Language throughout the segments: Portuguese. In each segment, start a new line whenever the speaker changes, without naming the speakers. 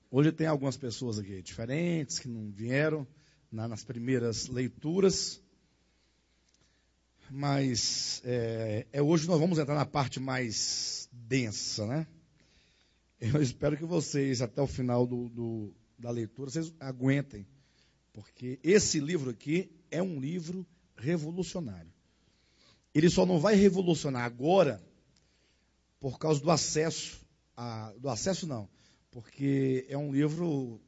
Hoje tem algumas pessoas aqui diferentes, que não vieram nas primeiras leituras. Mas hoje nós vamos entrar na parte mais densa, né? Eu espero que vocês, até o final da leitura, vocês aguentem. Porque esse livro aqui é um livro revolucionário. Ele só não vai revolucionar agora por causa do acesso. Do acesso não, porque é um livro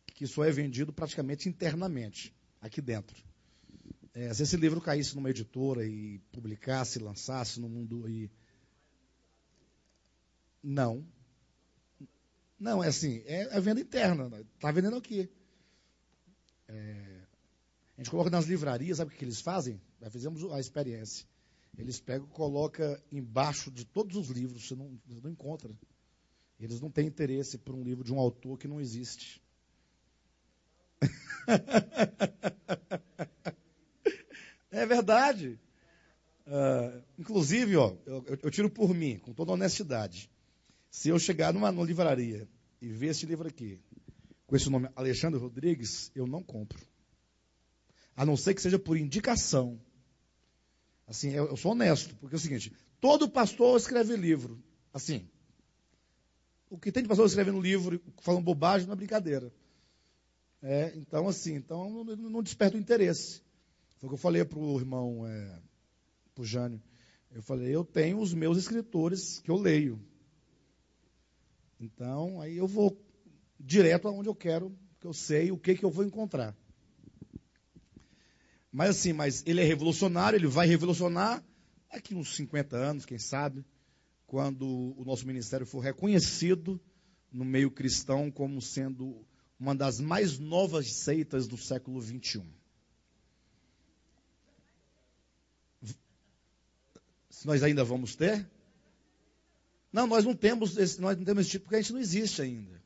que só é vendido praticamente internamente, aqui dentro. Se esse livro caísse numa editora e publicasse, lançasse no mundo... Não. Não, é assim, é venda interna, está vendendo aqui. A gente coloca nas livrarias, sabe o que eles fazem? Já fizemos a experiência. Eles pegam e colocam embaixo de todos os livros, você não encontra. Eles não têm interesse por um livro de um autor que não existe. É verdade. Inclusive, eu tiro por mim, com toda honestidade. Se eu chegar numa livraria e ver esse livro aqui, com esse nome Alexandre Rodrigues, eu não compro. A não ser que seja por indicação. Assim, eu sou honesto, porque é o seguinte, todo pastor escreve livro. Assim, o que tem de pastor escrevendo livro, falando bobagem, não é brincadeira. Então, não desperta o interesse. Foi o que eu falei para o irmão, para o Jânio. Eu falei, eu tenho os meus escritores que eu leio. Então, aí eu vou direto aonde eu quero, porque eu sei o que eu vou encontrar. Mas ele é revolucionário, ele vai revolucionar daqui uns 50 anos, quem sabe, quando o nosso ministério for reconhecido no meio cristão como sendo uma das mais novas seitas do século XXI. Nós ainda vamos ter? Não, nós não temos esse tipo, porque a gente não existe ainda.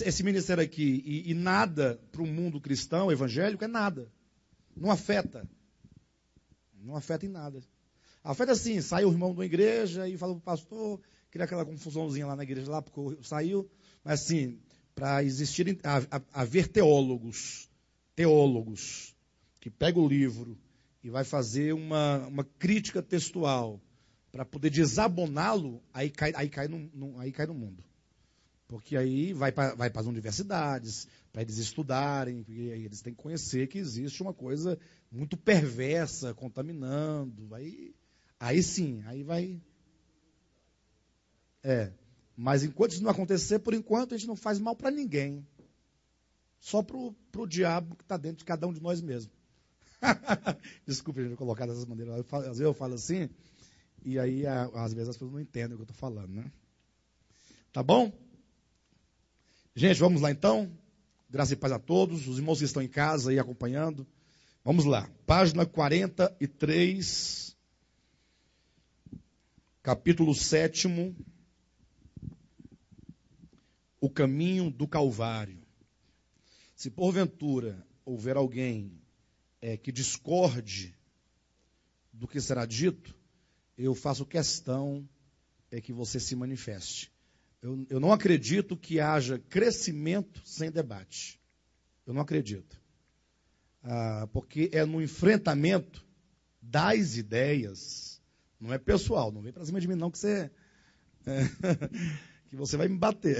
Esse ministério aqui, e nada para o mundo cristão, evangélico, é nada. Não afeta. Não afeta em nada. Afeta assim, sai o irmão de uma igreja e fala para o pastor, cria aquela confusãozinha lá na igreja, lá, porque saiu. Mas assim, para existirem, haver teólogos que pegam o livro e vai fazer uma crítica textual para poder desaboná-lo, aí cai no mundo. Porque aí vai para as universidades, para eles estudarem, porque aí eles têm que conhecer que existe uma coisa muito perversa, contaminando. Aí sim, aí vai... Mas enquanto isso não acontecer, por enquanto a gente não faz mal para ninguém. Só para o diabo que está dentro de cada um de nós mesmos. Desculpe, gente, colocar dessas maneiras. Às vezes eu falo assim, e aí às vezes as pessoas não entendem o que eu estou falando, né? Tá bom? Gente, vamos lá então. Graça e paz a todos. Os irmãos que estão em casa aí acompanhando. Vamos lá. Página 43. Capítulo 7. O caminho do Calvário. Se porventura houver alguém que discorde do que será dito, eu faço questão que você se manifeste. Eu não acredito que haja crescimento sem debate. Eu não acredito. Porque é no enfrentamento das ideias, não é pessoal, não vem para cima de mim não que você... que você vai me bater.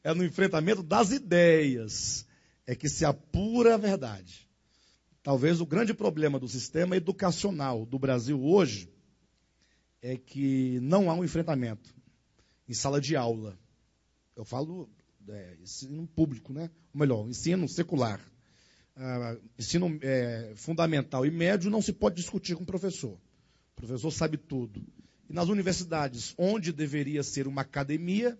É no enfrentamento das ideias que se apura a verdade. Talvez o grande problema do sistema educacional do Brasil hoje é que não há um enfrentamento em sala de aula. Eu falo ensino público, né? Ou melhor, ensino secular. Ensino fundamental e médio não se pode discutir com o professor. O professor sabe tudo. E nas universidades, onde deveria ser uma academia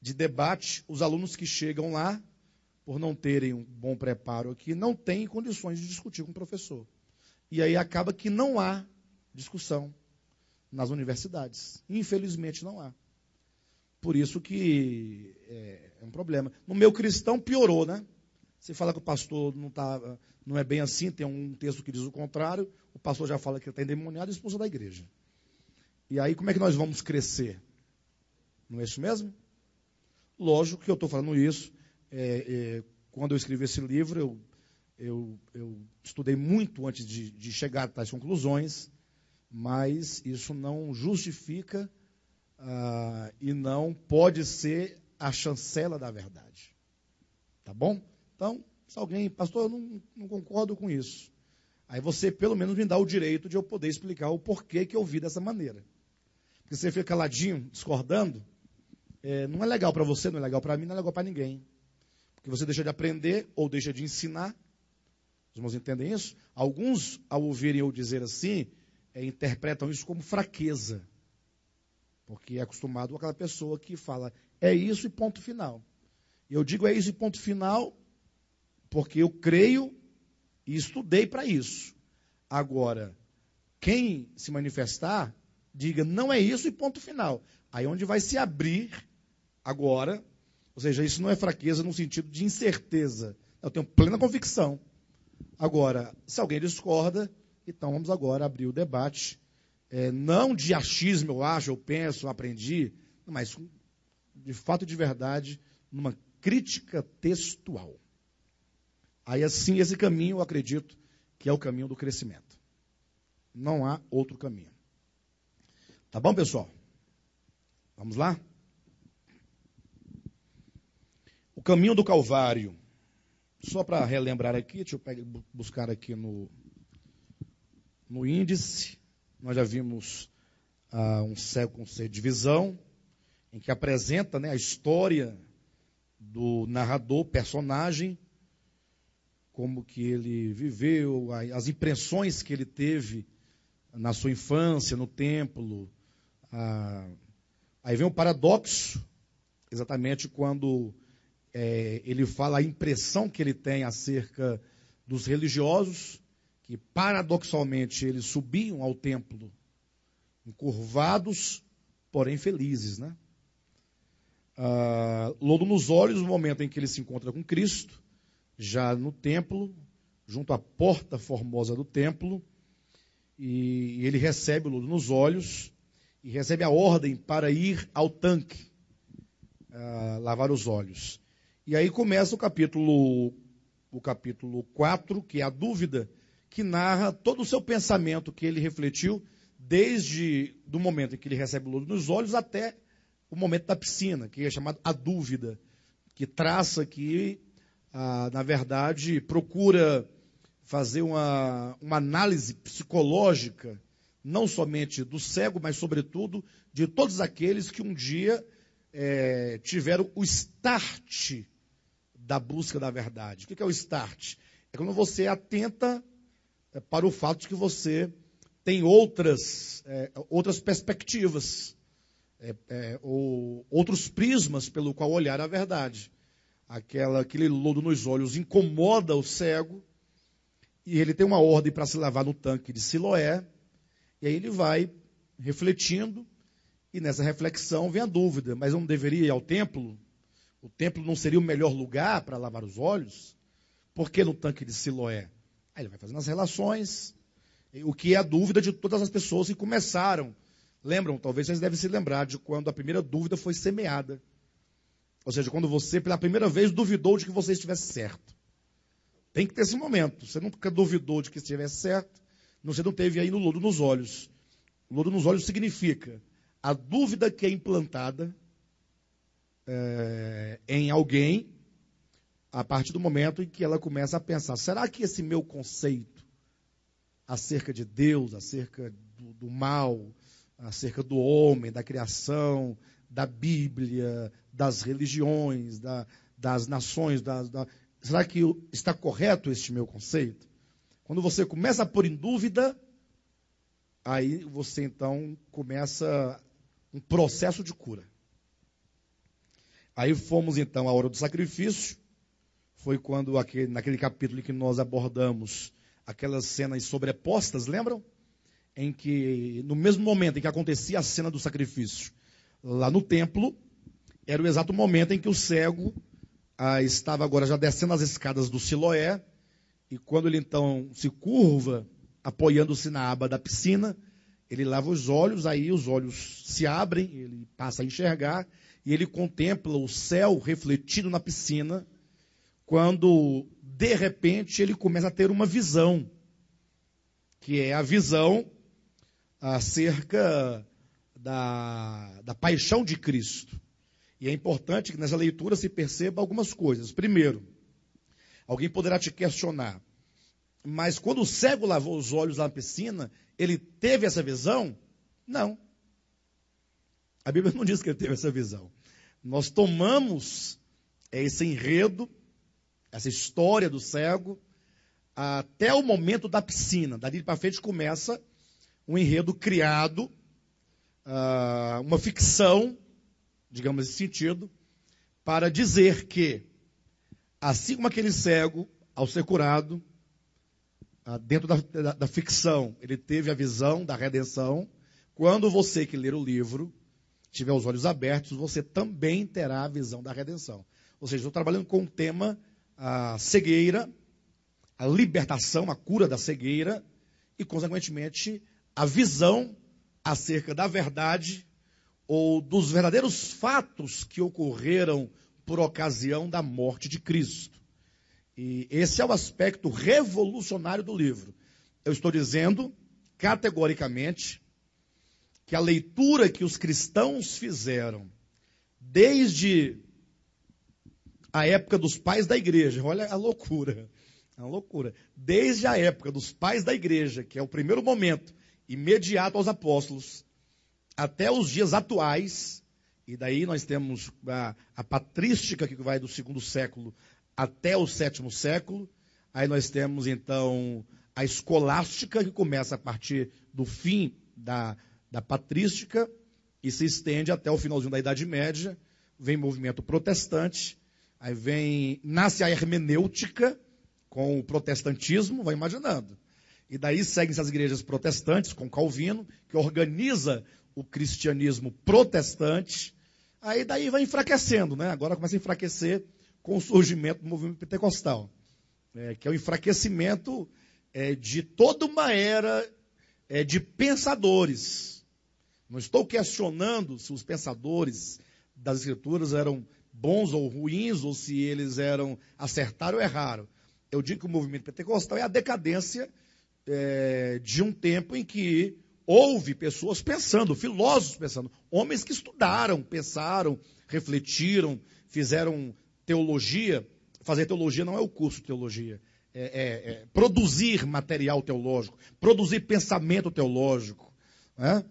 de debate, os alunos que chegam lá, por não terem um bom preparo aqui, não têm condições de discutir com o professor. E aí acaba que não há discussão nas universidades. Infelizmente não há. Por isso que é um problema. No meio cristão piorou, né? Você fala que o pastor não é bem assim, tem um texto que diz o contrário, o pastor já fala que ele está endemoniado e expulso da igreja. E aí como é que nós vamos crescer? Não é isso mesmo? Lógico que eu estou falando isso, quando eu escrevi esse livro, eu estudei muito antes de chegar a tais conclusões, mas isso não justifica e não pode ser a chancela da verdade. Tá bom? Então, se alguém, pastor, eu não concordo com isso. Aí você, pelo menos, me dá o direito de eu poder explicar o porquê que eu vi dessa maneira. Porque você fica caladinho, discordando, não é legal para você, não é legal para mim, não é legal para ninguém. Porque você deixa de aprender ou deixa de ensinar. Os irmãos entendem isso? Alguns, ao ouvirem eu dizer assim, interpretam isso como fraqueza. Porque é acostumado com aquela pessoa que fala, é isso e ponto final. E eu digo é isso e ponto final, porque eu creio e estudei para isso. Agora, quem se manifestar, diga, não é isso e ponto final. Aí onde vai se abrir agora, ou seja, isso não é fraqueza no sentido de incerteza. Eu tenho plena convicção. Agora, se alguém discorda, então vamos agora abrir o debate. Não de achismo, eu acho, eu penso, eu aprendi, mas de fato e de verdade, numa crítica textual. Aí assim, esse caminho, eu acredito, que é o caminho do crescimento. Não há outro caminho. Tá bom, pessoal? Vamos lá? O caminho do Calvário. Só para relembrar aqui, deixa eu buscar aqui no índice. Nós já vimos um cego com sede de visão, em que apresenta, né, a história do narrador, personagem, como que ele viveu, as impressões que ele teve na sua infância, no templo. Aí vem o paradoxo, exatamente quando ele fala a impressão que ele tem acerca dos religiosos, que paradoxalmente eles subiam ao templo encurvados, porém felizes, né? Lodo nos olhos, no momento em que ele se encontra com Cristo, já no templo, junto à porta formosa do templo, e ele recebe o lodo nos olhos e recebe a ordem para ir ao tanque, lavar os olhos. E aí começa o capítulo 4, que é a dúvida, que narra todo o seu pensamento que ele refletiu desde do momento em que ele recebe o lodo nos olhos até o momento da piscina, que é chamado a dúvida, que traça que, na verdade, procura fazer uma análise psicológica, não somente do cego, mas, sobretudo, de todos aqueles que um dia tiveram o start da busca da verdade. O que é o start? É quando você atenta para o fato de que você tem outras perspectivas, ou outros prismas pelo qual olhar a verdade. Aquele lodo nos olhos incomoda o cego, e ele tem uma ordem para se lavar no tanque de Siloé, e aí ele vai refletindo, e nessa reflexão vem a dúvida, mas eu não deveria ir ao templo? O templo não seria o melhor lugar para lavar os olhos? Por que no tanque de Siloé? Aí ele vai fazendo as relações, o que é a dúvida de todas as pessoas que começaram. Lembram? Talvez vocês devem se lembrar de quando a primeira dúvida foi semeada. Ou seja, quando você, pela primeira vez, duvidou de que você estivesse certo. Tem que ter esse momento. Você nunca duvidou de que estivesse certo, você não teve aí no lodo nos olhos. O lodo nos olhos significa a dúvida que é implantada em alguém a partir do momento em que ela começa a pensar, será que esse meu conceito acerca de Deus, acerca do mal, acerca do homem, da criação, da Bíblia, das religiões, das nações, será que está correto este meu conceito? Quando você começa a pôr em dúvida, aí você então começa um processo de cura. Aí fomos então à hora do sacrifício, foi quando naquele capítulo em que nós abordamos aquelas cenas sobrepostas, lembram? Em que no mesmo momento em que acontecia a cena do sacrifício, lá no templo, era o exato momento em que o cego estava agora já descendo as escadas do Siloé, e quando ele então se curva, apoiando-se na aba da piscina, Ele lava os olhos, aí os olhos se abrem, ele passa a enxergar, e ele contempla o céu refletido na piscina, quando, de repente, ele começa a ter uma visão, que é a visão acerca da paixão de Cristo. E é importante que nessa leitura se perceba algumas coisas. Primeiro, alguém poderá te questionar, mas quando o cego lavou os olhos lá na piscina, ele teve essa visão? Não. A Bíblia não diz que ele teve essa visão. Nós tomamos esse enredo, essa história do cego, até o momento da piscina. Dali para frente começa um enredo criado, uma ficção, digamos nesse sentido, para dizer que, assim como aquele cego, ao ser curado, dentro da ficção, ele teve a visão da redenção. Quando você que ler o livro tiver os olhos abertos, você também terá a visão da redenção. Ou seja, estou trabalhando com o tema a cegueira, a libertação, a cura da cegueira e, consequentemente, a visão acerca da verdade ou dos verdadeiros fatos que ocorreram por ocasião da morte de Cristo. E esse é o aspecto revolucionário do livro. Eu estou dizendo, categoricamente, que a leitura que os cristãos fizeram, desde a época dos pais da igreja, olha a loucura, desde a época dos pais da igreja, que é o primeiro momento, imediato aos apóstolos, até os dias atuais, e daí nós temos a patrística, que vai do 2º século até o 7º século. Aí nós temos, então, a escolástica, que começa a partir do fim da patrística e se estende até o finalzinho da Idade Média. Vem o movimento protestante, aí nasce a hermenêutica com o protestantismo, vai imaginando. E daí seguem-se as igrejas protestantes, com Calvino, que organiza o cristianismo protestante. Aí daí vai enfraquecendo, né? Agora começa a enfraquecer com o surgimento do movimento pentecostal, que é o enfraquecimento de toda uma era de pensadores. Não estou questionando se os pensadores das Escrituras eram bons ou ruins, ou se eles acertaram ou erraram. Eu digo que o movimento pentecostal é a decadência de um tempo em que houve pessoas pensando, filósofos pensando, homens que estudaram, pensaram, refletiram, fizeram teologia. Fazer teologia não é o curso de teologia, produzir material teológico, produzir pensamento teológico, né?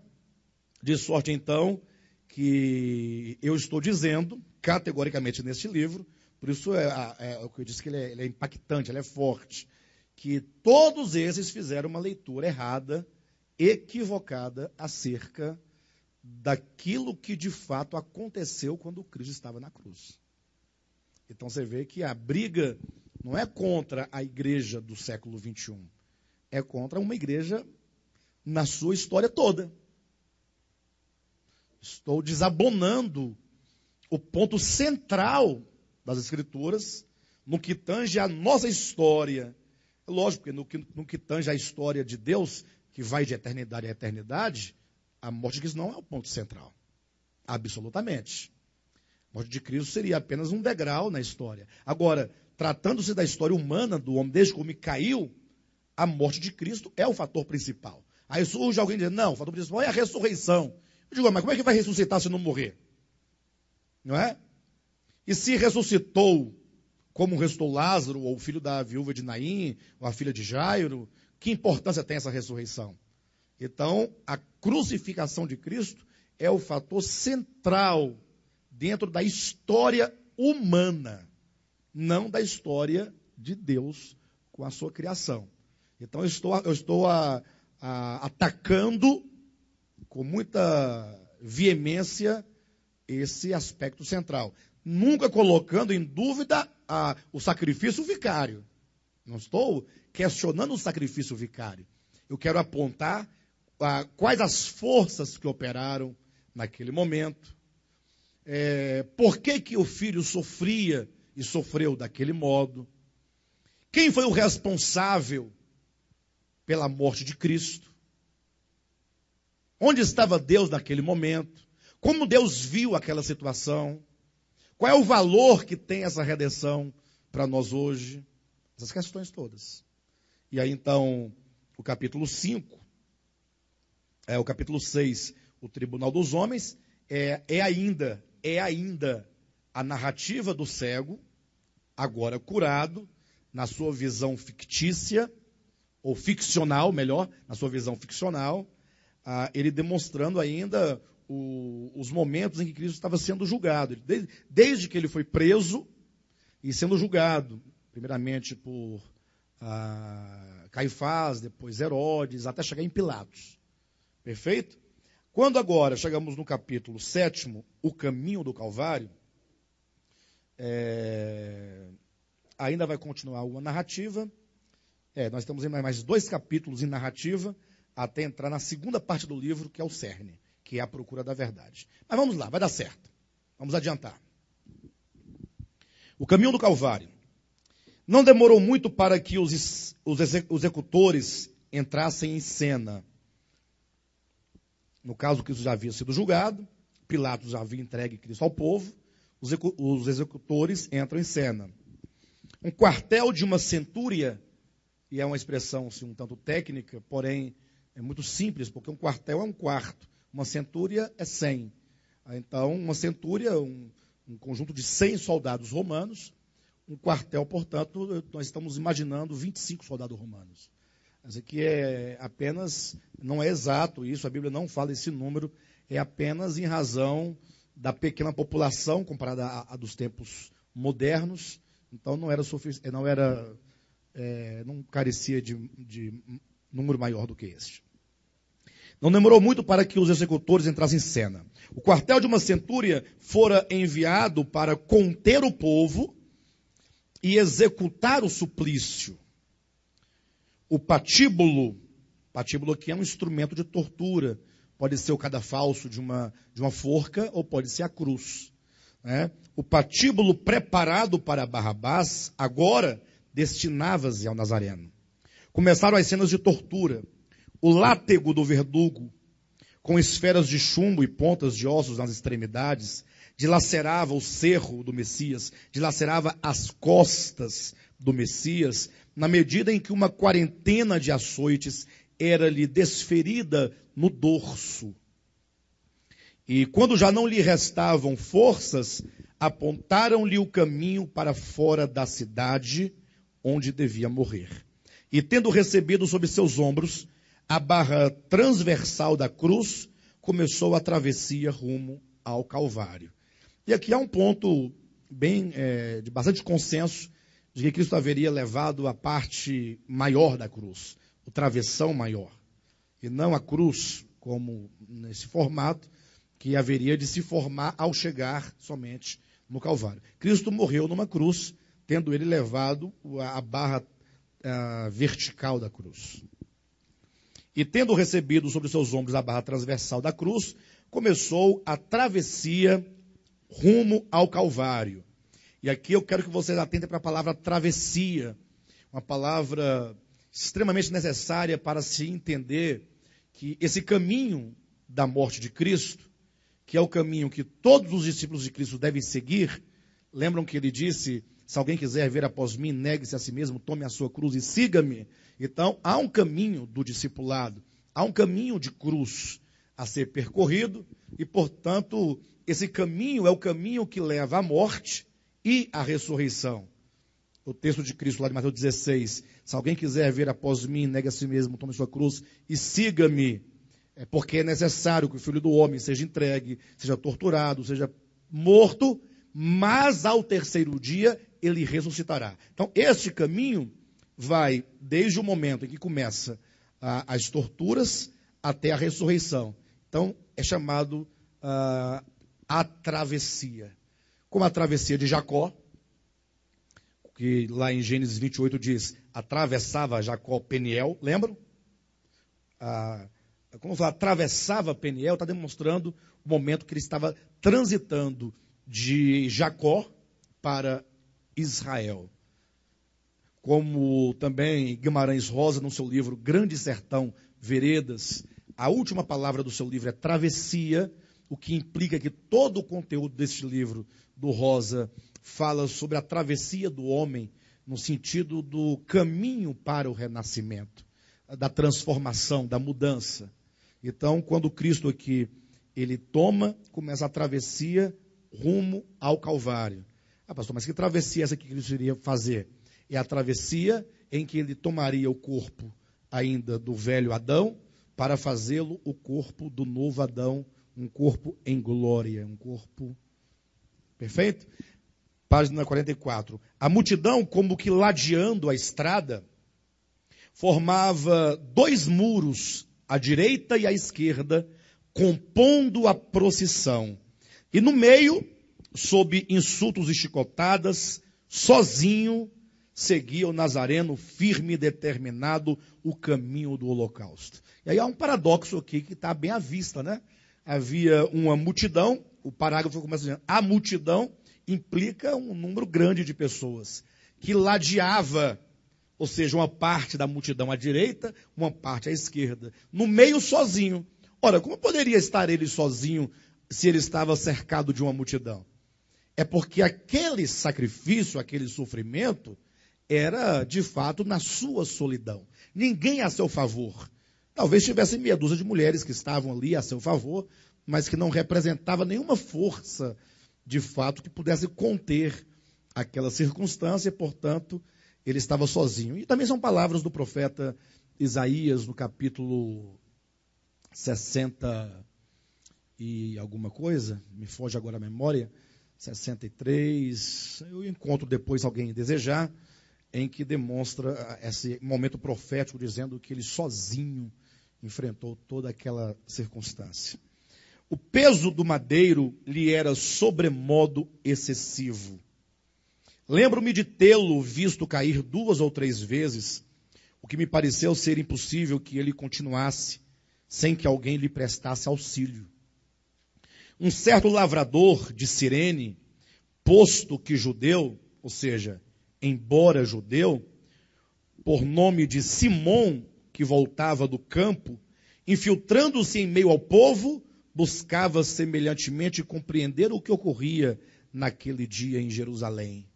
De sorte, então, que eu estou dizendo, categoricamente neste livro, por isso é o que eu disse, que ele é impactante, ele é forte, que todos esses fizeram uma leitura errada, equivocada, acerca daquilo que de fato aconteceu quando Cristo estava na cruz. Então você vê que a briga não é contra a igreja do século XXI, é contra uma igreja na sua história toda. Estou desabonando o ponto central das Escrituras no que tange a nossa história. Lógico que no que tange a história de Deus, que vai de eternidade a eternidade, a morte de Cristo não é o ponto central. Absolutamente. A morte de Cristo seria apenas um degrau na história. Agora, tratando-se da história humana do homem, desde que o homem caiu, a morte de Cristo é o fator principal. Aí surge alguém dizendo, não, o fator principal é a ressurreição. Eu digo, mas como é que vai ressuscitar se não morrer? Não é? E se ressuscitou, como ressuscitou Lázaro, ou o filho da viúva de Naim, ou a filha de Jairo, que importância tem essa ressurreição? Então, a crucificação de Cristo é o fator central dentro da história humana, não da história de Deus com a sua criação. Então, eu estou atacando com muita veemência esse aspecto central. Nunca colocando em dúvida o sacrifício vicário. Não estou questionando o sacrifício vicário. Eu quero apontar quais as forças que operaram naquele momento. Por que o filho sofria e sofreu daquele modo? Quem foi o responsável pela morte de Cristo? Onde estava Deus naquele momento? Como Deus viu aquela situação? Qual é o valor que tem essa redenção para nós hoje? Essas questões todas. E aí então, o capítulo 5, o capítulo 6, o Tribunal dos Homens, é ainda a narrativa do cego, agora curado, na sua visão fictícia, ou ficcional, melhor, na sua visão ficcional, ele demonstrando ainda os momentos em que Cristo estava sendo julgado. Desde que ele foi preso e sendo julgado, primeiramente por Caifás, depois Herodes, até chegar em Pilatos. Perfeito? Quando agora chegamos no capítulo 7, o caminho do Calvário, ainda vai continuar uma narrativa. Nós temos mais 2 capítulos em narrativa, até entrar na segunda parte do livro, que é o cerne, que é a procura da verdade. Mas vamos lá, vai dar certo. Vamos adiantar. O caminho do Calvário. Não demorou muito para que os executores entrassem em cena. No caso, Cristo já havia sido julgado, Pilatos já havia entregue Cristo ao povo, os executores entram em cena. Um quartel de uma centúria, e é uma expressão assim, um tanto técnica, porém é muito simples, porque um quartel é um quarto, uma centúria é 100. Então, uma centúria, um conjunto de 100 soldados romanos, um quartel, portanto, nós estamos imaginando 25 soldados romanos. Mas aqui não é exato isso, a Bíblia não fala esse número, é apenas em razão da pequena população comparada à dos tempos modernos, então não carecia de número maior do que este. Não demorou muito para que os executores entrassem em cena. O quartel de uma centúria fora enviado para conter o povo e executar o suplício. O patíbulo aqui é um instrumento de tortura. Pode ser o cadafalso de uma forca ou pode ser a cruz. O patíbulo preparado para Barrabás agora destinava-se ao Nazareno. Começaram as cenas de tortura. O látego do verdugo, com esferas de chumbo e pontas de ossos nas extremidades, dilacerava o cerro do Messias, dilacerava as costas do Messias, na medida em que uma quarentena de açoites era-lhe desferida no dorso. E quando já não lhe restavam forças, apontaram-lhe o caminho para fora da cidade, onde devia morrer. E tendo recebido sobre seus ombros a barra transversal da cruz, começou a travessia rumo ao Calvário. E aqui há um ponto de bastante consenso, de que Cristo haveria levado a parte maior da cruz, o travessão maior, e não a cruz, como nesse formato, que haveria de se formar ao chegar somente no Calvário. Cristo morreu numa cruz, tendo ele levado a barra vertical da cruz. E tendo recebido sobre seus ombros a barra transversal da cruz, começou a travessia rumo ao Calvário. E aqui eu quero que vocês atentem para a palavra travessia, uma palavra extremamente necessária para se entender que esse caminho da morte de Cristo, que é o caminho que todos os discípulos de Cristo devem seguir, lembram que ele disse, se alguém quiser vir após mim, negue-se a si mesmo, tome a sua cruz e siga-me. Então, há um caminho do discipulado, há um caminho de cruz a ser percorrido, e, portanto, esse caminho é o caminho que leva à morte e à ressurreição. O texto de Cristo lá de Mateus 16, se alguém quiser vir após mim, negue a si mesmo, tome a sua cruz e siga-me. É porque é necessário que o Filho do Homem seja entregue, seja torturado, seja morto, mas ao terceiro dia ele ressuscitará. Então, este caminho vai desde o momento em que começa as torturas até a ressurreição. Então, é chamado a travessia. Como a travessia de Jacó, que lá em Gênesis 28 diz, atravessava Jacó Peniel, lembram? Como falar, atravessava Peniel, está demonstrando o momento que ele estava transitando de Jacó para Israel. Como também Guimarães Rosa, no seu livro Grande Sertão, Veredas, A última palavra do seu livro é travessia, o que implica que todo o conteúdo deste livro do Rosa fala sobre a travessia do homem no sentido do caminho para o renascimento, da transformação, da mudança. Então, quando Cristo aqui, ele começa a travessia rumo ao Calvário. Ah, pastor, mas que travessia essa que Cristo iria fazer? É a travessia em que ele tomaria o corpo ainda do velho Adão para fazê-lo o corpo do novo Adão, um corpo em glória, um corpo perfeito? Página 44. A multidão, como que ladeando a estrada, formava 2 muros, à direita e à esquerda, compondo a procissão. E no meio, sob insultos e chicotadas, sozinho, seguia o Nazareno firme e determinado o caminho do holocausto. E aí há um paradoxo aqui que está bem à vista, né? Havia uma multidão, o parágrafo começa dizendo, a multidão implica um número grande de pessoas que ladeava, ou seja, uma parte da multidão à direita, uma parte à esquerda, no meio sozinho. Ora, como poderia estar ele sozinho se ele estava cercado de uma multidão? É porque aquele sacrifício, aquele sofrimento, era de fato na sua solidão. Ninguém a seu favor. Talvez tivesse meia dúzia de mulheres que estavam ali a seu favor, mas que não representava nenhuma força, de fato, que pudesse conter aquela circunstância, portanto, ele estava sozinho. E também são palavras do profeta Isaías, no capítulo 60 e alguma coisa, me foge agora a memória, 63, eu encontro depois alguém desejar, em que demonstra esse momento profético, dizendo que ele sozinho enfrentou toda aquela circunstância. O peso do madeiro lhe era sobremodo excessivo. Lembro-me de tê-lo visto cair 2 ou 3 vezes, o que me pareceu ser impossível que ele continuasse, sem que alguém lhe prestasse auxílio. Um certo lavrador de Cirene, posto que judeu, ou seja, embora judeu, por nome de Simão, que voltava do campo, infiltrando-se em meio ao povo, buscava semelhantemente compreender o que ocorria naquele dia em Jerusalém.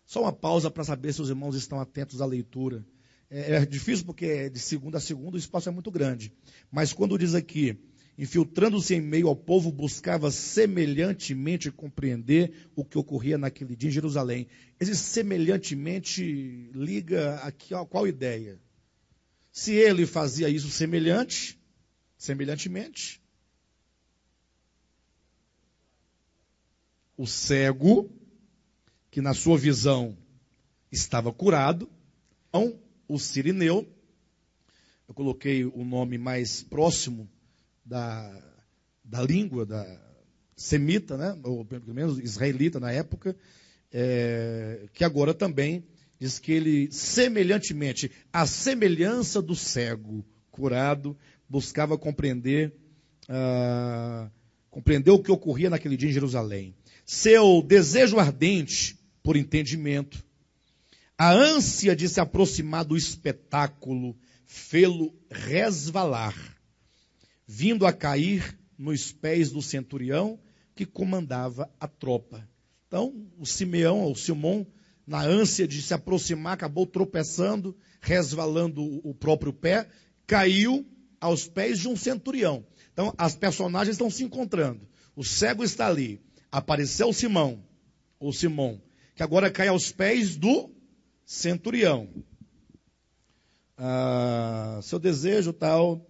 Só uma pausa para saber se os irmãos estão atentos à leitura. É difícil porque de segunda a segunda o espaço é muito grande. Mas quando diz aqui, infiltrando-se em meio ao povo, buscava semelhantemente compreender o que ocorria naquele dia em Jerusalém. Esse semelhantemente liga aqui a qual ideia? Se ele fazia isso semelhantemente, o cego, que na sua visão estava curado, então o sirineu, eu coloquei o nome mais próximo da língua, da semita, né? Ou pelo menos israelita na época, que agora também diz que ele, semelhantemente, a semelhança do cego curado, buscava compreender o que ocorria naquele dia em Jerusalém. Seu desejo ardente por entendimento, a ânsia de se aproximar do espetáculo, fê-lo resvalar, vindo a cair nos pés do centurião que comandava a tropa. Então, o Simão, na ânsia de se aproximar, acabou tropeçando, resvalando o próprio pé, caiu aos pés de um centurião. Então, as personagens estão se encontrando. O cego está ali. Apareceu Simão, que agora cai aos pés do centurião. Seu desejo tal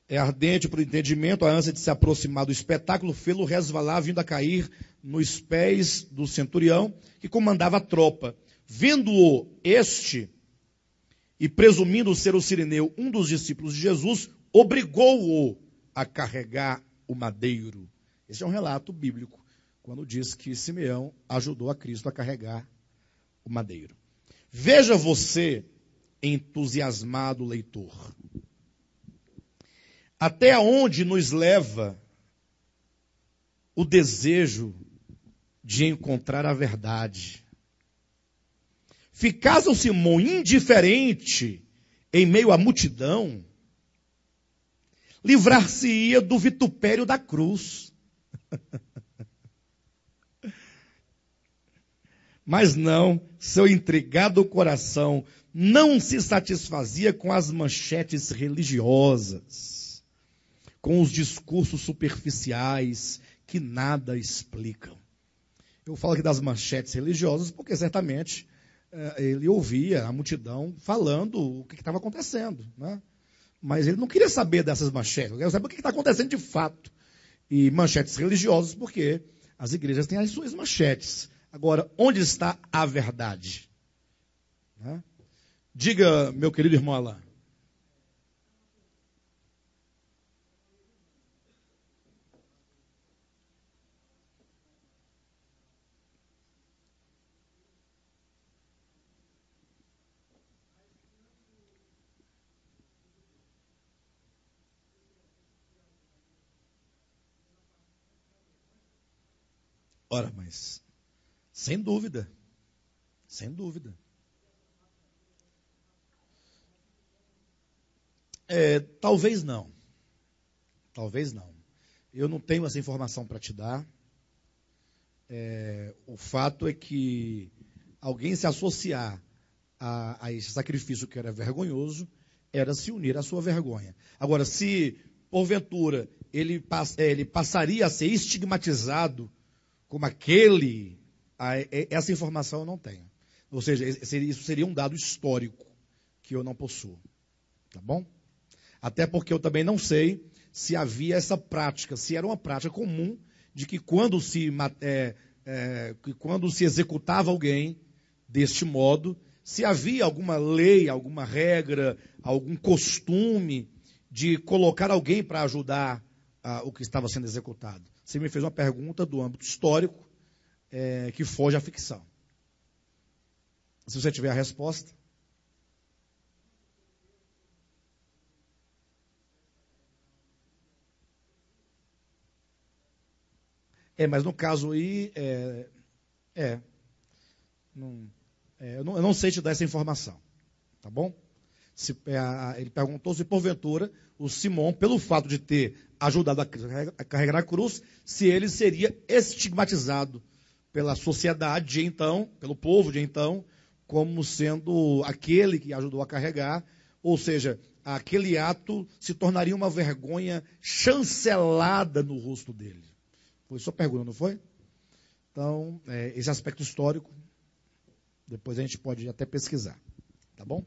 é ardente por entendimento, a ânsia de se aproximar do espetáculo, fê-lo resvalar, vindo a cair nos pés do centurião, que comandava a tropa. Vendo-o este, e presumindo ser o sirineu, um dos discípulos de Jesus, obrigou-o a carregar o madeiro. Esse é um relato bíblico, quando diz que Simeão ajudou a Cristo a carregar o madeiro. Veja você, entusiasmado leitor, até onde nos leva o desejo de encontrar a verdade. Ficasse o Simão indiferente em meio à multidão, livrar-se-ia do vitupério da cruz. Mas não, seu intrigado coração não se satisfazia com as manchetes religiosas, com os discursos superficiais que nada explicam. Eu falo aqui das manchetes religiosas porque certamente ele ouvia a multidão falando o que estava acontecendo, né? Mas ele não queria saber dessas manchetes, ele queria saber o que está acontecendo de fato. E manchetes religiosas porque as igrejas têm as suas manchetes. Agora, onde está a verdade? Né? Diga, meu querido irmão Alain. Ora, mas, sem dúvida, sem dúvida. Talvez não. Talvez não. Eu não tenho essa informação para te dar. O fato é que alguém se associar a esse sacrifício que era vergonhoso era se unir à sua vergonha. Agora, se porventura ele passaria a ser estigmatizado como aquele, essa informação eu não tenho. Ou seja, isso seria um dado histórico que eu não possuo. Tá bom? Até porque eu também não sei se havia essa prática, se era uma prática comum de que quando se executava alguém deste modo, se havia alguma lei, alguma regra, algum costume de colocar alguém para ajudar o que estava sendo executado. Você me fez uma pergunta do âmbito histórico que foge à ficção. Se você tiver a resposta. Mas no caso aí, eu não sei te dar essa informação, tá bom? Ele perguntou se porventura o Simão, pelo fato de ter ajudado a carregar a cruz, se ele seria estigmatizado pela sociedade de então, pelo povo de então, como sendo aquele que ajudou a carregar, ou seja, aquele ato se tornaria uma vergonha chancelada no rosto dele. Foi sua pergunta, não foi? Então, esse aspecto histórico, depois a gente pode até pesquisar. Tá bom?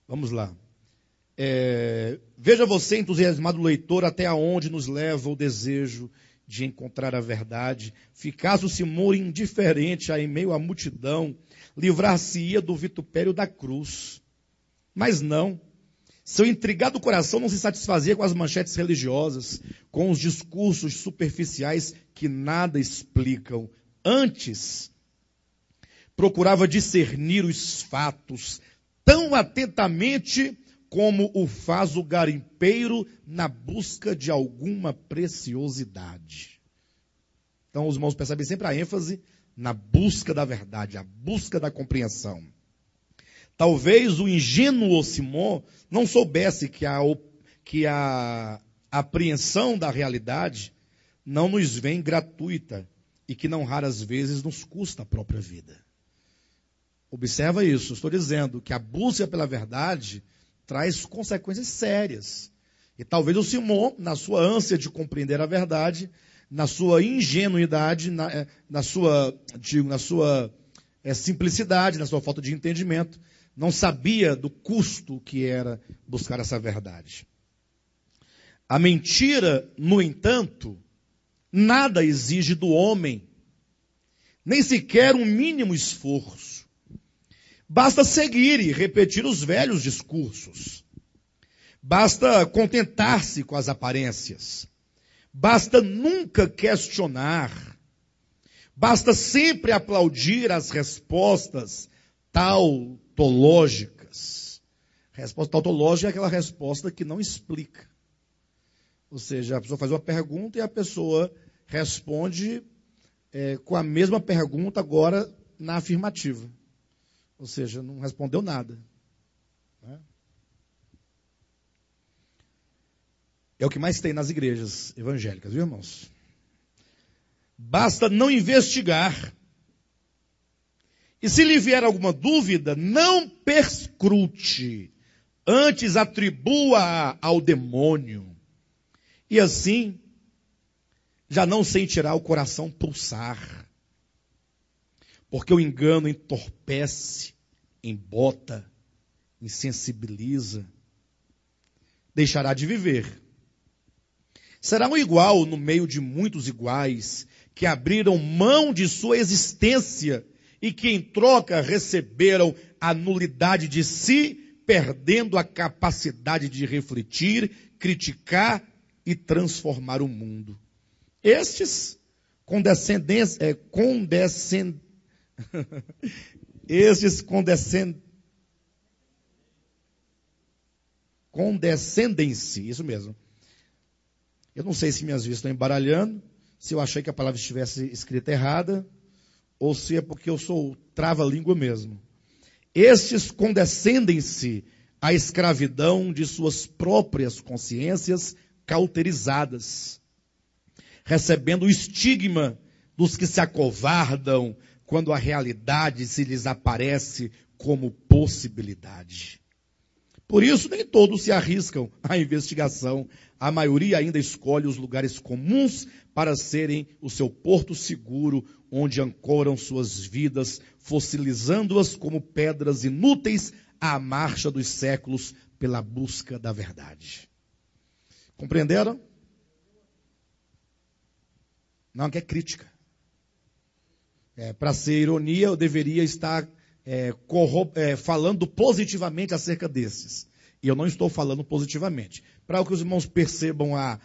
Vamos lá. Veja você, entusiasmado leitor, até onde nos leva o desejo de encontrar a verdade. Ficasse o Simão indiferente em meio à multidão, livrar-se-ia do vitupério da cruz. Mas não. Seu intrigado coração não se satisfazia com as manchetes religiosas, com os discursos superficiais que nada explicam. Antes, procurava discernir os fatos tão atentamente como o faz o garimpeiro na busca de alguma preciosidade. Então, os irmãos percebem sempre a ênfase na busca da verdade, a busca da compreensão. Talvez o ingênuo Simão não soubesse que a apreensão da realidade não nos vem gratuita e que não raras vezes nos custa a própria vida. Observa isso, estou dizendo que a busca pela verdade traz consequências sérias. E talvez o Simão, na sua ânsia de compreender a verdade, na sua ingenuidade, na sua simplicidade, na sua falta de entendimento, não sabia do custo que era buscar essa verdade. A mentira, no entanto, nada exige do homem, nem sequer um mínimo esforço. Basta seguir e repetir os velhos discursos. Basta contentar-se com as aparências. Basta nunca questionar. Basta sempre aplaudir as respostas tautológicas. Resposta tautológica é aquela resposta que não explica. Ou seja, a pessoa faz uma pergunta e a pessoa responde com a mesma pergunta agora na afirmativa. Ou seja, não respondeu nada. Né? É o que mais tem nas igrejas evangélicas, viu, irmãos? Basta não investigar. E se lhe vier alguma dúvida, não perscrute, antes atribua ao demônio. E assim, já não sentirá o coração pulsar. Porque o engano entorpece, embota, insensibiliza. Deixará de viver. Será um igual no meio de muitos iguais, que abriram mão de sua existência e que em troca receberam a nulidade de si, perdendo a capacidade de refletir, criticar e transformar o mundo. Estes condescendem-se, isso mesmo. Eu não sei se minhas vistas estão embaralhando, se eu achei que a palavra estivesse escrita errada, ou se é porque eu sou trava-língua mesmo. Estes condescendem-se à escravidão de suas próprias consciências cauterizadas, recebendo o estigma dos que se acovardam quando a realidade se lhes aparece como possibilidade. Por isso, nem todos se arriscam à investigação. A maioria ainda escolhe os lugares comuns para serem o seu porto seguro, onde ancoram suas vidas, fossilizando-as como pedras inúteis à marcha dos séculos pela busca da verdade. Compreenderam? Não, que é crítica. Para ser ironia, eu deveria estar falando positivamente acerca desses. E eu não estou falando positivamente. Para que os irmãos percebam a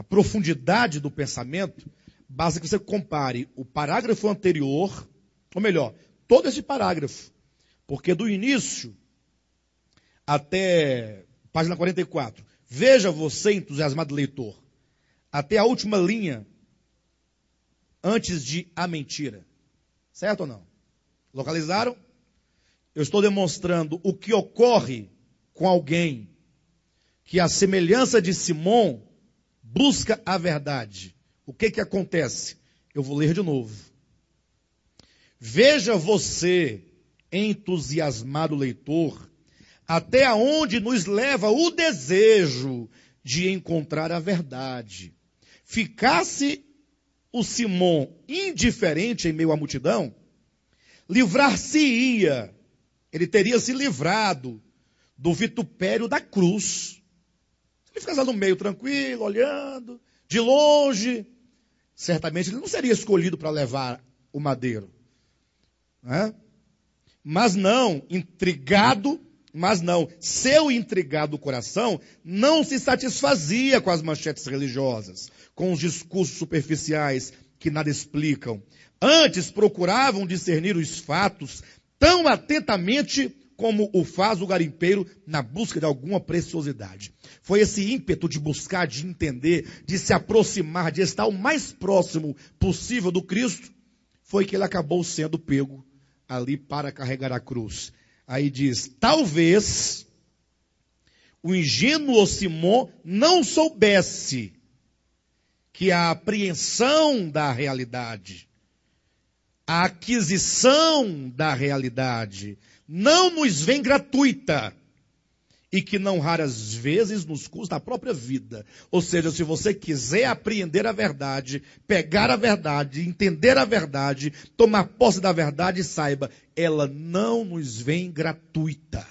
profundidade do pensamento, basta que você compare o parágrafo anterior, ou melhor, todo esse parágrafo. Porque do início até página 44, veja você, entusiasmado leitor, até a última linha, antes de a mentira. Certo ou não? Localizaram? Eu estou demonstrando o que ocorre com alguém que, à semelhança de Simão, busca a verdade. O que acontece? Eu vou ler de novo. Veja você, entusiasmado leitor, até onde nos leva o desejo de encontrar a verdade. Ficasse o Simão indiferente em meio à multidão, livrar-se-ia, ele teria se livrado do vitupério da cruz. Se ele ficasse lá no meio tranquilo, olhando, de longe, certamente ele não seria escolhido para levar o madeiro. Né? Mas não, seu intrigado coração não se satisfazia com as manchetes religiosas, com os discursos superficiais que nada explicam. Antes procuravam discernir os fatos tão atentamente como o faz o garimpeiro na busca de alguma preciosidade. Foi esse ímpeto de buscar, de entender, de se aproximar, de estar o mais próximo possível do Cristo, foi que ele acabou sendo pego ali para carregar a cruz. Aí diz, talvez o ingênuo Simão não soubesse que a apreensão da realidade, a aquisição da realidade, não nos vem gratuita e que não raras vezes nos custa a própria vida. Ou seja, se você quiser apreender a verdade, pegar a verdade, entender a verdade, tomar posse da verdade, saiba, ela não nos vem gratuita.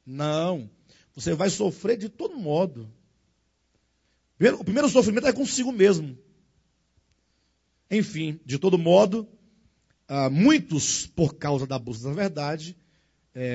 Não. Você vai sofrer de todo modo. O primeiro sofrimento é consigo mesmo. Enfim, de todo modo, muitos, por causa da busca da verdade,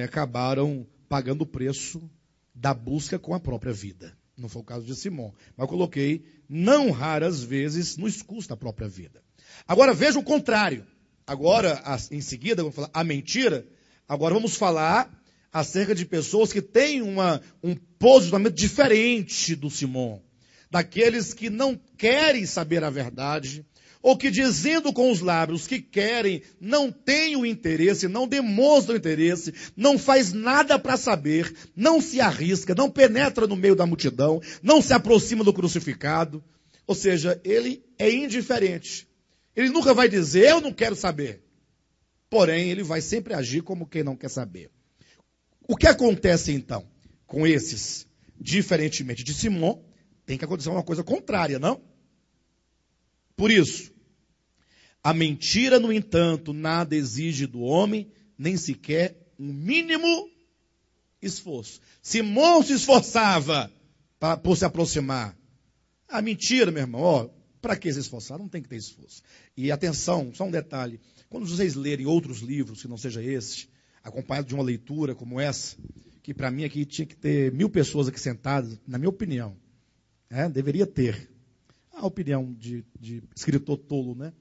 acabaram pagando o preço da busca com a própria vida. Não foi o caso de Simão. Mas eu coloquei, não raras vezes, nos custa a própria vida. Agora veja o contrário. Agora, em seguida, vamos falar a mentira. Agora vamos falar acerca de pessoas que têm um posicionamento diferente do Simão. Daqueles que não querem saber a verdade, ou que dizendo com os lábios que querem, não tem o interesse, não demonstra o interesse, não faz nada para saber, não se arrisca, não penetra no meio da multidão, não se aproxima do crucificado. Ou seja, ele é indiferente. Ele nunca vai dizer, eu não quero saber. Porém, ele vai sempre agir como quem não quer saber. O que acontece então com esses, diferentemente de Simão, tem que acontecer uma coisa contrária, não? Por isso, a mentira, no entanto, nada exige do homem, nem sequer um mínimo esforço. Simão se esforçava por se aproximar. A mentira, meu irmão, para que se esforçar? Não tem que ter esforço. E atenção, só um detalhe. Quando vocês lerem outros livros, que não seja esse, acompanhado de uma leitura como essa, que para mim aqui tinha que ter 1000 pessoas aqui sentadas, na minha opinião. Deveria ter. A opinião de escritor tolo, né?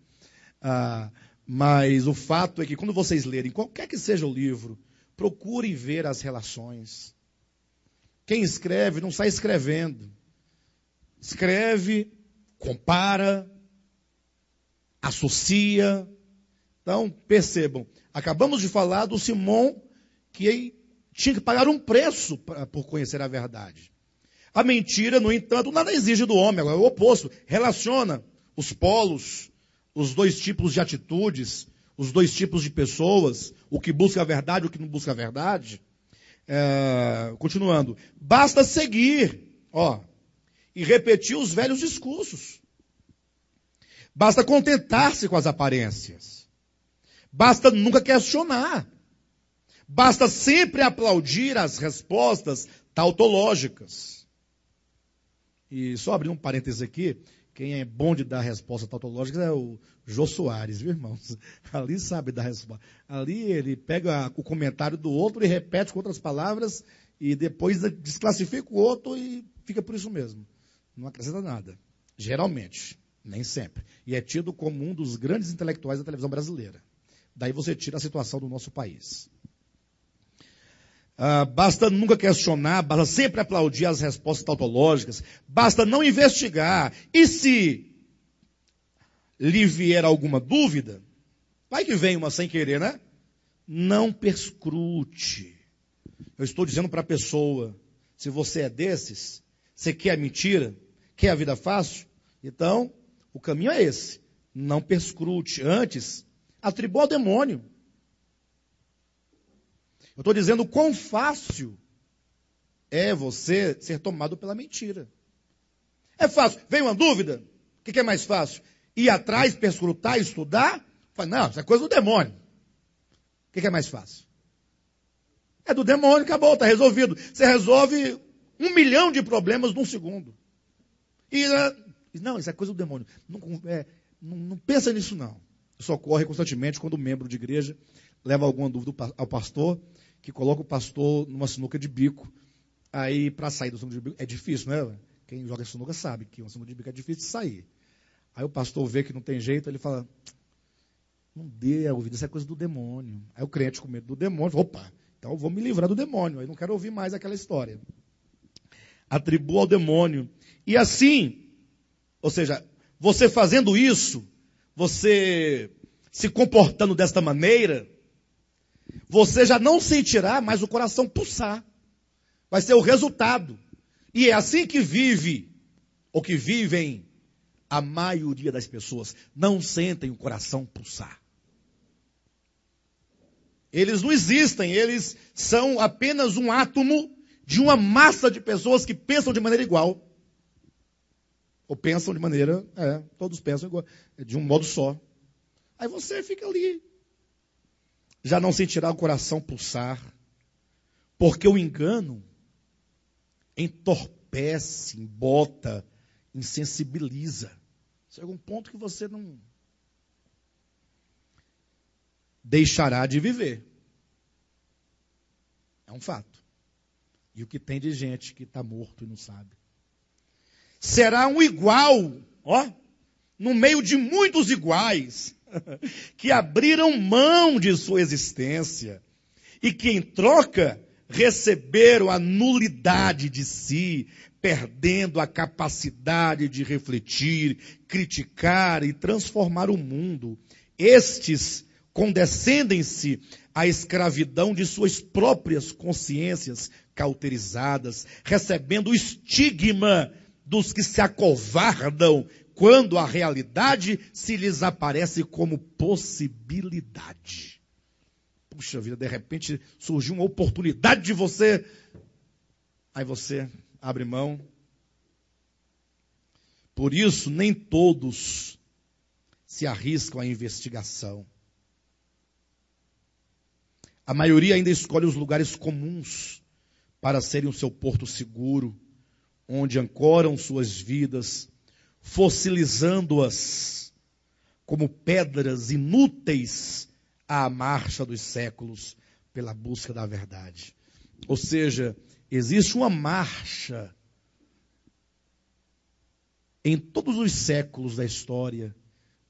Mas o fato é que quando vocês lerem, qualquer que seja o livro, procurem ver as relações. Quem escreve não sai escrevendo. Escreve, compara, associa. Então, percebam, acabamos de falar do Simão que tinha que pagar um preço por conhecer a verdade. A mentira, no entanto, nada exige do homem, agora é o oposto. Relaciona os polos, os dois tipos de atitudes, os dois tipos de pessoas, o que busca a verdade e o que não busca a verdade. Continuando, basta seguir, e repetir os velhos discursos. Basta contentar-se com as aparências. Basta nunca questionar. Basta sempre aplaudir as respostas tautológicas. E só abrir um parênteses aqui, quem é bom de dar resposta tautológica é o Jô Soares, viu, irmãos? Ali sabe dar resposta. Ali ele pega o comentário do outro e repete com outras palavras e depois desclassifica o outro e fica por isso mesmo. Não acrescenta nada. Geralmente, nem sempre. E é tido como um dos grandes intelectuais da televisão brasileira. Daí você tira a situação do nosso país. Basta nunca questionar, basta sempre aplaudir as respostas tautológicas, basta não investigar. E se lhe vier alguma dúvida, vai que vem uma sem querer, né? Não perscrute. Eu estou dizendo para a pessoa, se você é desses, você quer a mentira, quer a vida fácil, então o caminho é esse. Não perscrute. Antes, atribua ao demônio. Eu estou dizendo quão fácil é você ser tomado pela mentira. É fácil. Vem uma dúvida? O que é mais fácil? Ir atrás, perscrutar, estudar? Não, isso é coisa do demônio. O que é mais fácil? É do demônio, acabou, está resolvido. Você resolve 1 milhão de problemas num segundo. Não, isso é coisa do demônio. Não pensa nisso, não. Isso ocorre constantemente quando o membro de igreja leva alguma dúvida ao pastor, que coloca o pastor numa sinuca de bico. Aí, para sair do sinuca de bico, é difícil, né? Quem joga sinuca sabe que uma sinuca de bico é difícil de sair. Aí o pastor vê que não tem jeito, ele fala, não dê a ouvida, isso é coisa do demônio. Aí o crente com medo do demônio, opa, então eu vou me livrar do demônio, aí não quero ouvir mais aquela história. Atribua ao demônio. E assim, ou seja, você fazendo isso, você se comportando desta maneira, você já não sentirá mais o coração pulsar. Vai ser o resultado. E é assim que vive, ou que vivem a maioria das pessoas. Não sentem o coração pulsar. Eles não existem, eles são apenas um átomo de uma massa de pessoas que pensam de maneira igual. Ou pensam de maneira, todos pensam igual, de um modo só. Aí você fica ali. Já não sentirá o coração pulsar, porque o engano entorpece, embota, insensibiliza. Chega um ponto que você não deixará de viver. É um fato. E o que tem de gente que está morto e não sabe. Será um igual, no meio de muitos iguais, que abriram mão de sua existência e que, em troca, receberam a nulidade de si, perdendo a capacidade de refletir, criticar e transformar o mundo. Estes condescendem-se à escravidão de suas próprias consciências cauterizadas, recebendo o estigma dos que se acovardam quando a realidade se lhes aparece como possibilidade. Puxa vida, de repente surgiu uma oportunidade de você, aí você abre mão. Por isso, nem todos se arriscam à investigação. A maioria ainda escolhe os lugares comuns para serem o seu porto seguro, onde ancoram suas vidas, fossilizando-as como pedras inúteis à marcha dos séculos pela busca da verdade. Ou seja, existe uma marcha em todos os séculos da história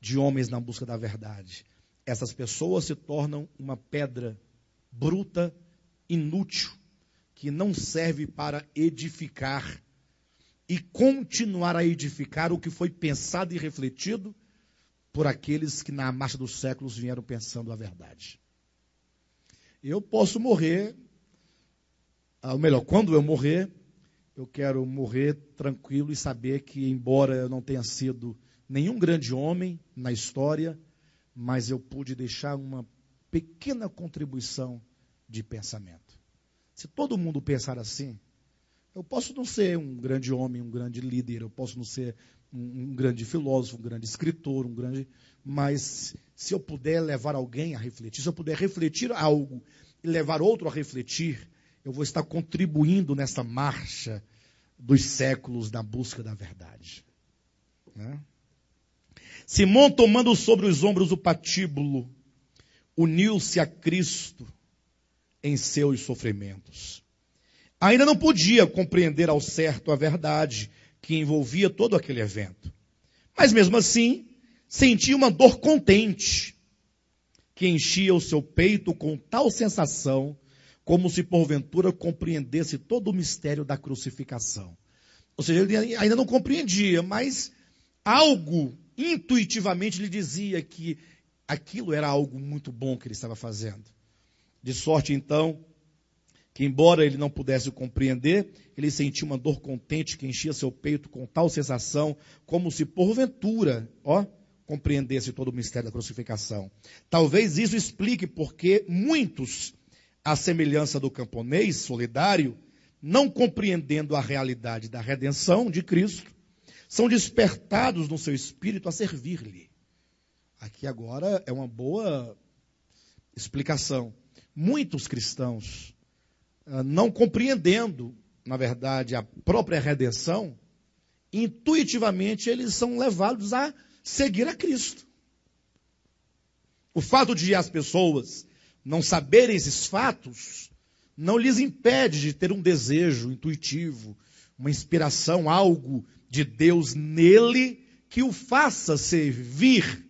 de homens na busca da verdade. Essas pessoas se tornam uma pedra bruta, inútil, que não serve para edificar e continuar a edificar o que foi pensado e refletido por aqueles que na marcha dos séculos vieram pensando a verdade. Eu posso morrer, ou melhor, quando eu morrer, eu quero morrer tranquilo e saber que, embora eu não tenha sido nenhum grande homem na história, mas eu pude deixar uma pequena contribuição de pensamento. Se todo mundo pensar assim, eu posso não ser um grande homem, um grande líder, eu posso não ser um grande filósofo, um grande escritor, mas se eu puder levar alguém a refletir, se eu puder refletir algo e levar outro a refletir, eu vou estar contribuindo nessa marcha dos séculos na busca da verdade. Né? Simão, tomando sobre os ombros o patíbulo, uniu-se a Cristo em seus sofrimentos. Ainda não podia compreender ao certo a verdade que envolvia todo aquele evento. Mas mesmo assim, sentia uma dor contente que enchia o seu peito com tal sensação como se porventura compreendesse todo o mistério da crucificação. Ou seja, ele ainda não compreendia, mas algo intuitivamente lhe dizia que aquilo era algo muito bom que ele estava fazendo. De sorte, então, que embora ele não pudesse compreender, ele sentia uma dor contente que enchia seu peito com tal sensação, como se porventura, compreendesse todo o mistério da crucificação. Talvez isso explique porque muitos, à semelhança do camponês solidário, não compreendendo a realidade da redenção de Cristo, são despertados no seu espírito a servir-lhe. Aqui agora é uma boa explicação. Muitos cristãos, não compreendendo, na verdade, a própria redenção, intuitivamente eles são levados a seguir a Cristo. O fato de as pessoas não saberem esses fatos não lhes impede de ter um desejo intuitivo, uma inspiração, algo de Deus nele que o faça servir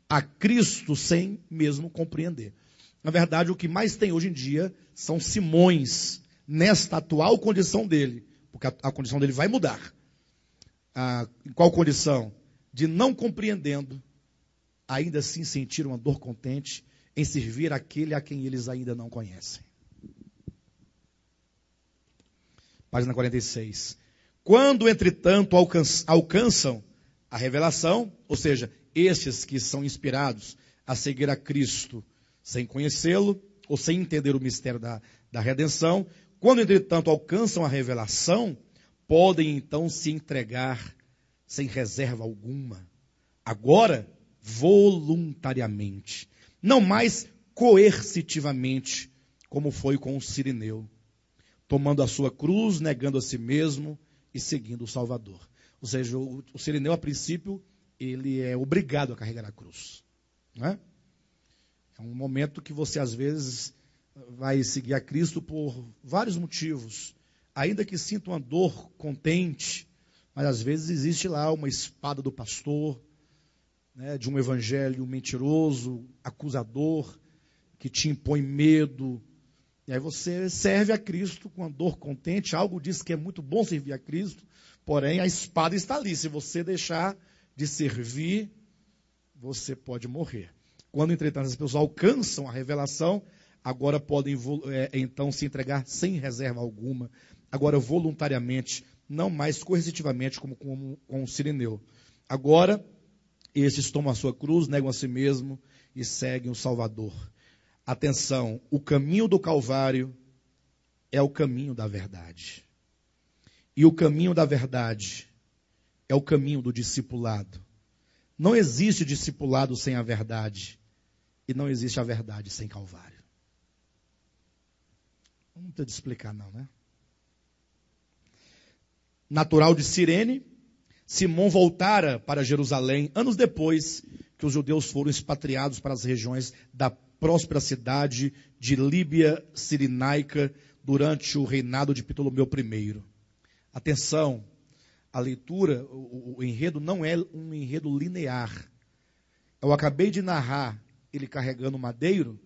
a Cristo sem mesmo compreender. Na verdade, o que mais tem hoje em dia são Simões nesta atual condição dele, porque a condição dele vai mudar. Em qual condição? De não compreendendo, ainda assim sentir uma dor contente em servir aquele a quem eles ainda não conhecem. Página 46. Quando, entretanto, alcançam a revelação, ou seja, estes que são inspirados a seguir a Cristo sem conhecê-lo, ou sem entender o mistério da redenção, quando, entretanto, alcançam a revelação, podem então se entregar sem reserva alguma. Agora, voluntariamente, não mais coercitivamente, como foi com o Cirineu, tomando a sua cruz, negando a si mesmo e seguindo o Salvador. Ou seja, o Cirineu, a princípio, ele é obrigado a carregar a cruz. Não é? É um momento que você, às vezes, vai seguir a Cristo por vários motivos. Ainda que sinta uma dor contente, mas às vezes existe lá uma espada do pastor, né, de um evangelho mentiroso, acusador, que te impõe medo, E aí você serve a Cristo com a dor contente. Algo diz que é muito bom servir a Cristo, porém a espada está ali. Se você deixar de servir, você pode morrer. Quando, entretanto, as pessoas alcançam a revelação, agora podem então se entregar sem reserva alguma, agora voluntariamente, não mais coercitivamente como com o Cireneu. Agora, esses tomam a sua cruz, negam a si mesmo e seguem o Salvador. Atenção, o caminho do Calvário é o caminho da verdade. E o caminho da verdade é o caminho do discipulado. Não existe discipulado sem a verdade. E não existe a verdade sem Calvário. Não tem de explicar não, né? Natural de Cirene, Simão voltara para Jerusalém anos depois que os judeus foram expatriados para as regiões da próspera cidade de Líbia Cirenaica durante o reinado de Ptolomeu I. Atenção, a leitura, o enredo não é um enredo linear. Eu acabei de narrar ele carregando o madeiro,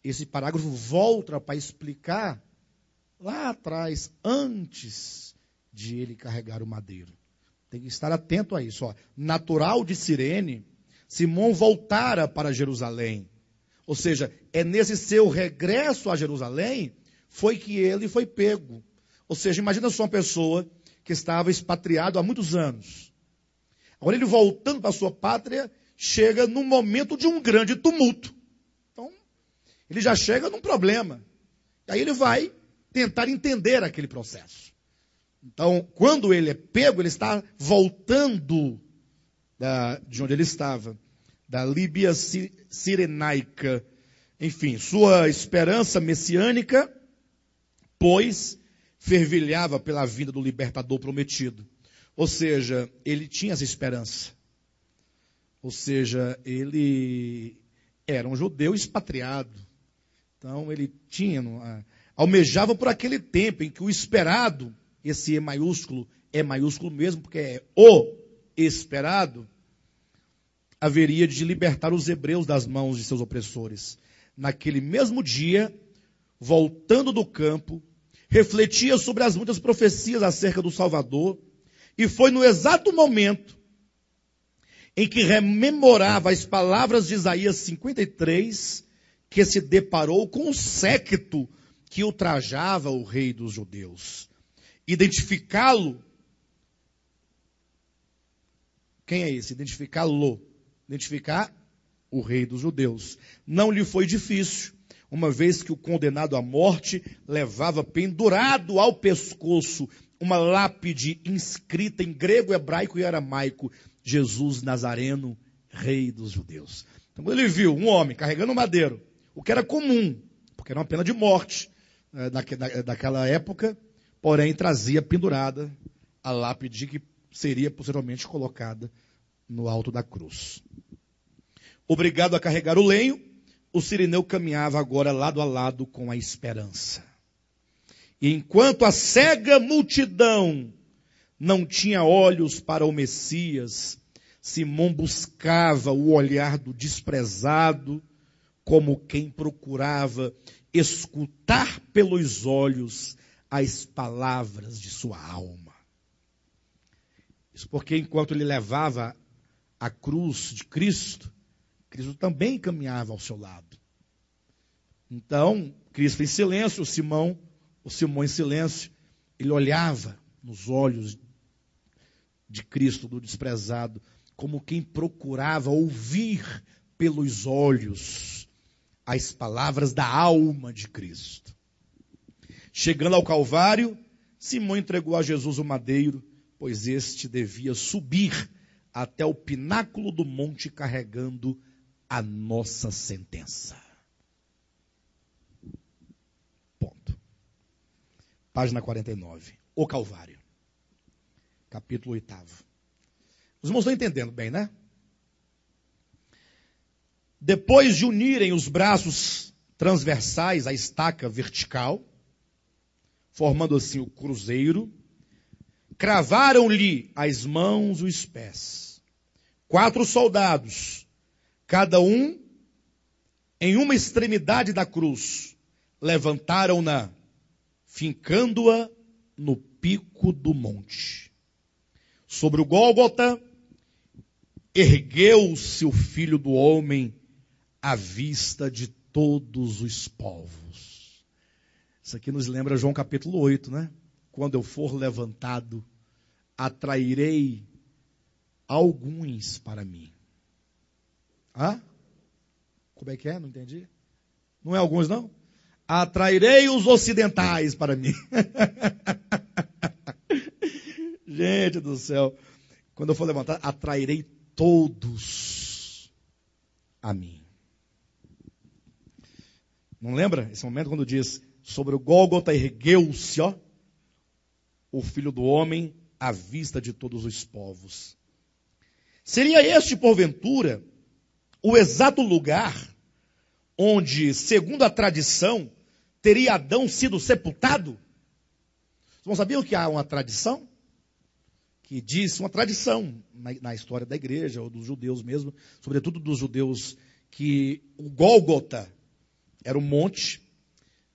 esse parágrafo volta para explicar lá atrás, antes de ele carregar o madeiro. Tem que estar atento a isso. Ó. Natural de Cirene, Simão voltara para Jerusalém. Ou seja, é nesse seu regresso a Jerusalém, foi que ele foi pego. Ou seja, imagina só uma pessoa que estava expatriado há muitos anos. Agora ele voltando para a sua pátria, chega num momento de um grande tumulto. Então, ele já chega num problema. Aí ele vai tentar entender aquele processo. Então, quando ele é pego, ele está voltando de onde ele estava, da Líbia Cirenaica. Enfim, sua esperança messiânica, pois, fervilhava pela vinda do libertador prometido. Ou seja, ele tinha essa esperança. Ou seja, ele era um judeu expatriado. Então, ele almejava por aquele tempo em que o esperado, esse é maiúsculo mesmo, porque é o esperado, haveria de libertar os hebreus das mãos de seus opressores. Naquele mesmo dia, voltando do campo, refletia sobre as muitas profecias acerca do Salvador, e foi no exato momento em que rememorava as palavras de Isaías 53, que se deparou com o séquito que ultrajava o rei dos judeus. Identificá-lo, quem é esse? Identificar o rei dos judeus. Não lhe foi difícil, uma vez que o condenado à morte levava pendurado ao pescoço uma lápide inscrita em grego, hebraico e aramaico: Jesus Nazareno, rei dos judeus. Então, quando ele viu um homem carregando um madeiro, o que era comum, porque era uma pena de morte daquela época, porém trazia pendurada a lápide que seria posteriormente colocada no alto da cruz. Obrigado a carregar o lenho, o Cireneu caminhava agora lado a lado com a esperança. E enquanto a cega multidão não tinha olhos para o Messias, Simão buscava o olhar do desprezado, como quem procurava escutar pelos olhos as palavras de sua alma. Isso porque enquanto ele levava a cruz de Cristo, Cristo também caminhava ao seu lado. Então, Cristo em silêncio, o Simão em silêncio, ele olhava nos olhos de Cristo, do desprezado, como quem procurava ouvir pelos olhos as palavras da alma de Cristo. Chegando ao Calvário, Simão entregou a Jesus o madeiro, pois este devia subir até o pináculo do monte carregando a nossa sentença. Ponto. Página 49. O Calvário. Capítulo 8. Os irmãos estão entendendo bem, né? Depois de unirem os braços transversais à estaca vertical, formando assim o cruzeiro, cravaram-lhe as mãos e os pés. 4 soldados, cada um em uma extremidade da cruz, levantaram-na, fincando-a no pico do monte. Sobre o Gólgota, ergueu-se o Filho do Homem à vista de todos os povos. Isso aqui nos lembra João capítulo 8, né? Quando eu for levantado, atrairei alguns para mim. Ah? Como é que é? Não entendi. Não é alguns, não? Atrairei os ocidentais para mim. Gente do céu. Quando eu for levantar, atrairei todos a mim. Não lembra esse momento quando diz, sobre o Gólgota ergueu-se, ó, o Filho do Homem à vista de todos os povos. Seria este, porventura, o exato lugar onde, segundo a tradição, teria Adão sido sepultado? Vocês não sabiam que há uma tradição? Que diz, uma tradição na história da igreja, ou dos judeus mesmo, sobretudo dos judeus, que o Gólgota era um monte,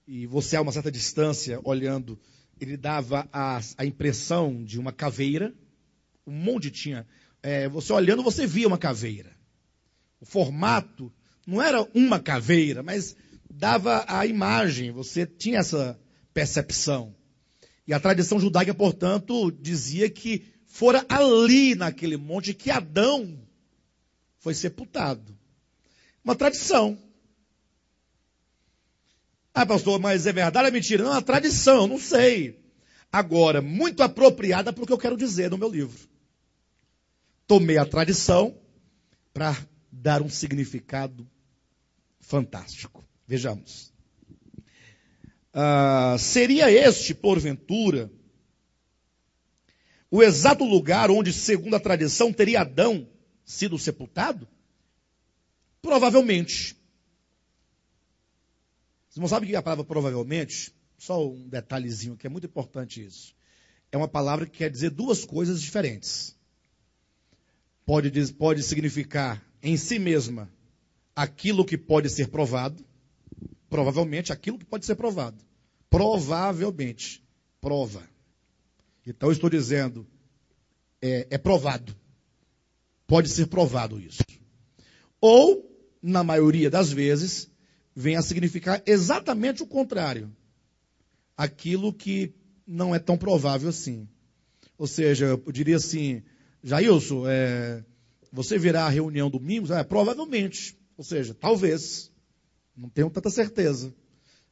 e você a uma certa distância, olhando, ele dava a impressão de uma caveira. Um monte tinha. Você olhando, você via uma caveira. O formato não era uma caveira, mas dava a imagem, você tinha essa percepção. E a tradição judaica, portanto, dizia que fora ali naquele monte que Adão foi sepultado. Uma tradição. Ah, pastor, mas é verdade ou é mentira? Não, é uma tradição, eu não sei. Agora, muito apropriada para o que eu quero dizer no meu livro. Tomei a tradição para dar um significado fantástico. Vejamos. Seria este, porventura, o exato lugar onde, segundo a tradição, teria Adão sido sepultado? Provavelmente. Vocês não sabem que a palavra provavelmente, só um detalhezinho que é muito importante isso, é uma palavra que quer dizer duas coisas diferentes. Pode significar em si mesma aquilo que pode ser provado, provavelmente aquilo que pode ser provado. Provavelmente, prova. Então eu estou dizendo, é provado. Pode ser provado isso. Ou, na maioria das vezes, vem a significar exatamente o contrário. Aquilo que não é tão provável assim. Ou seja, eu diria assim, Jailson, você virá à reunião domingo? Provavelmente. Ou seja, talvez. Não tenho tanta certeza.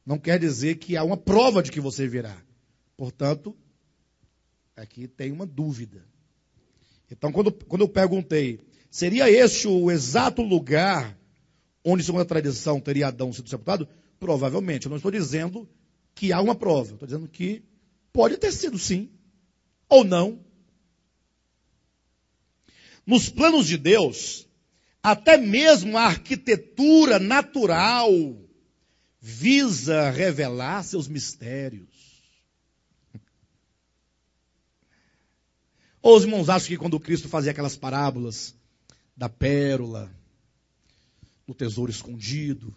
Não quer dizer que há uma prova de que você virá. Portanto, aqui tem uma dúvida. Então, quando eu perguntei, seria este o exato lugar onde, segundo a tradição, teria Adão sido sepultado? Provavelmente. Eu não estou dizendo que há uma prova. Eu estou dizendo que pode ter sido sim, ou não. Nos planos de Deus, até mesmo a arquitetura natural visa revelar seus mistérios. Ou os irmãos acham que quando Cristo fazia aquelas parábolas da pérola, do tesouro escondido,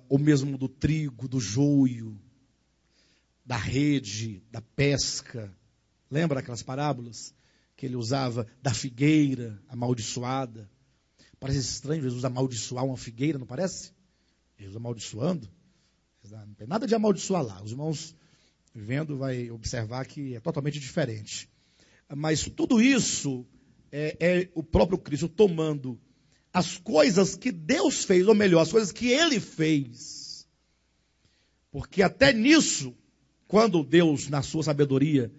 ou mesmo do trigo, do joio, da rede, da pesca, lembra aquelas parábolas que ele usava da figueira amaldiçoada? Parece estranho Jesus amaldiçoar uma figueira, não parece? Jesus amaldiçoando. Não tem nada de amaldiçoar lá. Os irmãos vendo vai observar que é totalmente diferente. Mas tudo isso é o próprio Cristo tomando as coisas que Deus fez, ou melhor, as coisas que Ele fez. Porque até nisso, quando Deus, na sua sabedoria,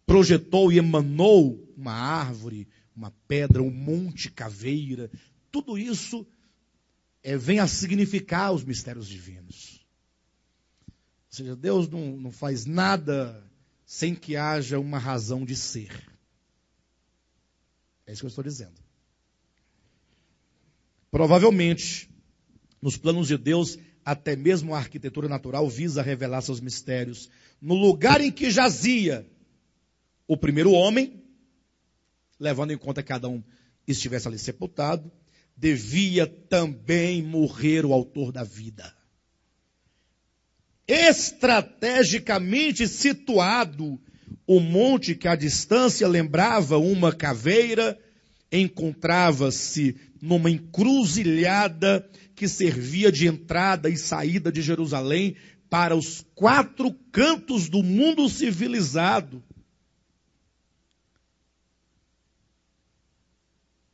projetou e emanou uma árvore, uma pedra, um monte caveira, tudo isso vem a significar os mistérios divinos. Ou seja, Deus não faz nada sem que haja uma razão de ser. É isso que eu estou dizendo. Provavelmente, nos planos de Deus, até mesmo a arquitetura natural visa revelar seus mistérios. No lugar em que jazia o primeiro homem, levando em conta que cada um estivesse ali sepultado, devia também morrer o autor da vida. estrategicamente situado o monte que à distância lembrava uma caveira, encontrava-se numa encruzilhada que servia de entrada e saída de Jerusalém para os 4 cantos do mundo civilizado.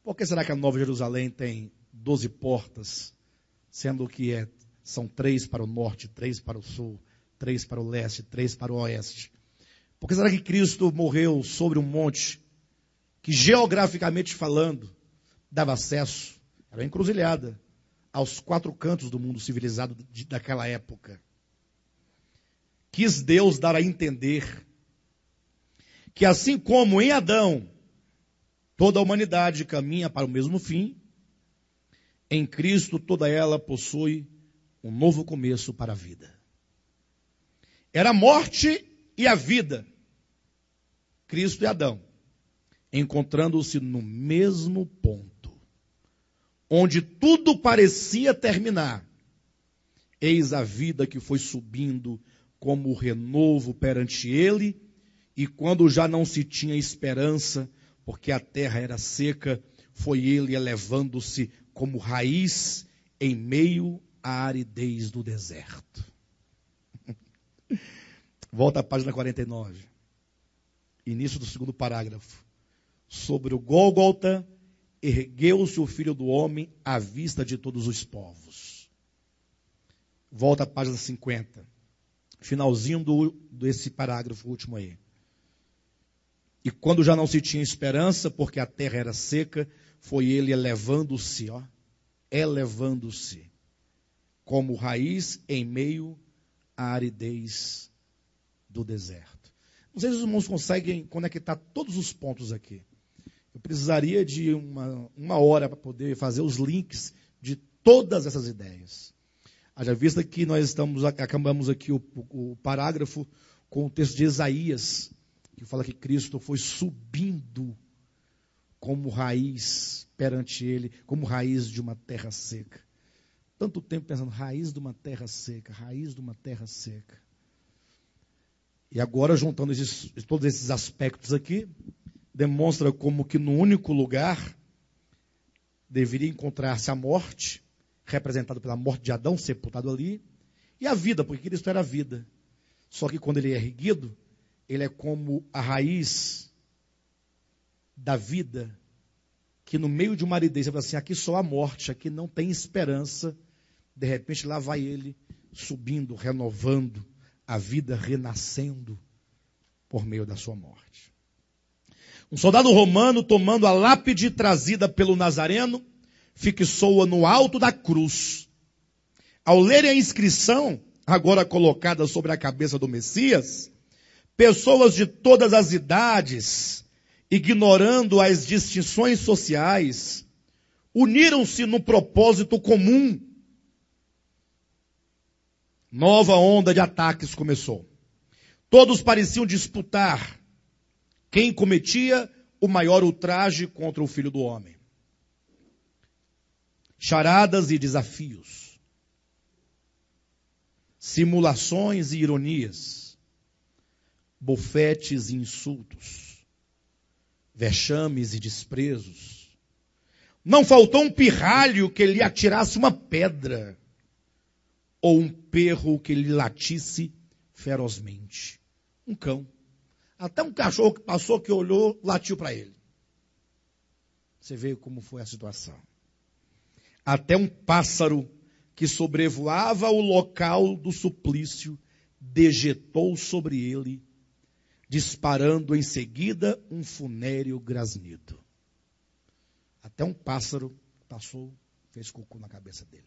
Por que será que a Nova Jerusalém tem 12 portas, sendo que são 3 para o norte, 3 para o sul, 3 para o leste, 3 para o oeste? Por que será que Cristo morreu sobre um monte que, geograficamente falando, dava acesso, era uma encruzilhada, aos 4 cantos do mundo civilizado daquela época? Quis Deus dar a entender que assim como em Adão toda a humanidade caminha para o mesmo fim, em Cristo toda ela possui um novo começo para a vida. Era a morte e a vida, Cristo e Adão, encontrando-se no mesmo ponto, onde tudo parecia terminar. Eis a vida que foi subindo como renovo perante ele, e quando já não se tinha esperança, porque a terra era seca, foi ele elevando-se como raiz em meio à aridez do deserto. Volta à página 49. Início do 2º parágrafo. Sobre o Gólgota, ergueu-se o Filho do Homem à vista de todos os povos. Volta à página 50. Finalzinho desse parágrafo último aí. E quando já não se tinha esperança, porque a terra era seca, foi ele elevando-se, elevando-se, como raiz em meio à aridez do deserto. Não sei se os irmãos conseguem conectar todos os pontos aqui. Eu precisaria de uma hora para poder fazer os links de todas essas ideias. Haja vista que nós acabamos aqui o parágrafo com o texto de Isaías, que fala que Cristo foi subindo como raiz perante ele, como raiz de uma terra seca. Tanto tempo pensando, raiz de uma terra seca, raiz de uma terra seca. E agora, juntando todos esses aspectos aqui, demonstra como que no único lugar deveria encontrar-se a morte, representado pela morte de Adão, sepultado ali, e a vida, porque Cristo era a vida. Só que quando ele é erguido, ele é como a raiz da vida, que no meio de uma aridez, você fala assim, aqui só há morte, aqui não tem esperança. De repente lá vai ele subindo, renovando, a vida renascendo por meio da sua morte. Um soldado romano, tomando a lápide trazida pelo Nazareno, fixou-a no alto da cruz. Ao lerem a inscrição, agora colocada sobre a cabeça do Messias, pessoas de todas as idades, ignorando as distinções sociais, uniram-se no propósito comum. Nova onda de ataques começou. Todos pareciam disputar quem cometia o maior ultraje contra o Filho do Homem. Charadas e desafios, simulações e ironias, bofetes e insultos, vexames e desprezos. Não faltou um pirralho que lhe atirasse uma pedra, ou um perro que lhe latisse ferozmente. Um cão. Até um cachorro que passou, que olhou, latiu para ele. Você vê como foi a situação. Até um pássaro que sobrevoava o local do suplício dejetou sobre ele, disparando em seguida um funéreo grasnido. Até um pássaro passou, fez cocô na cabeça dele.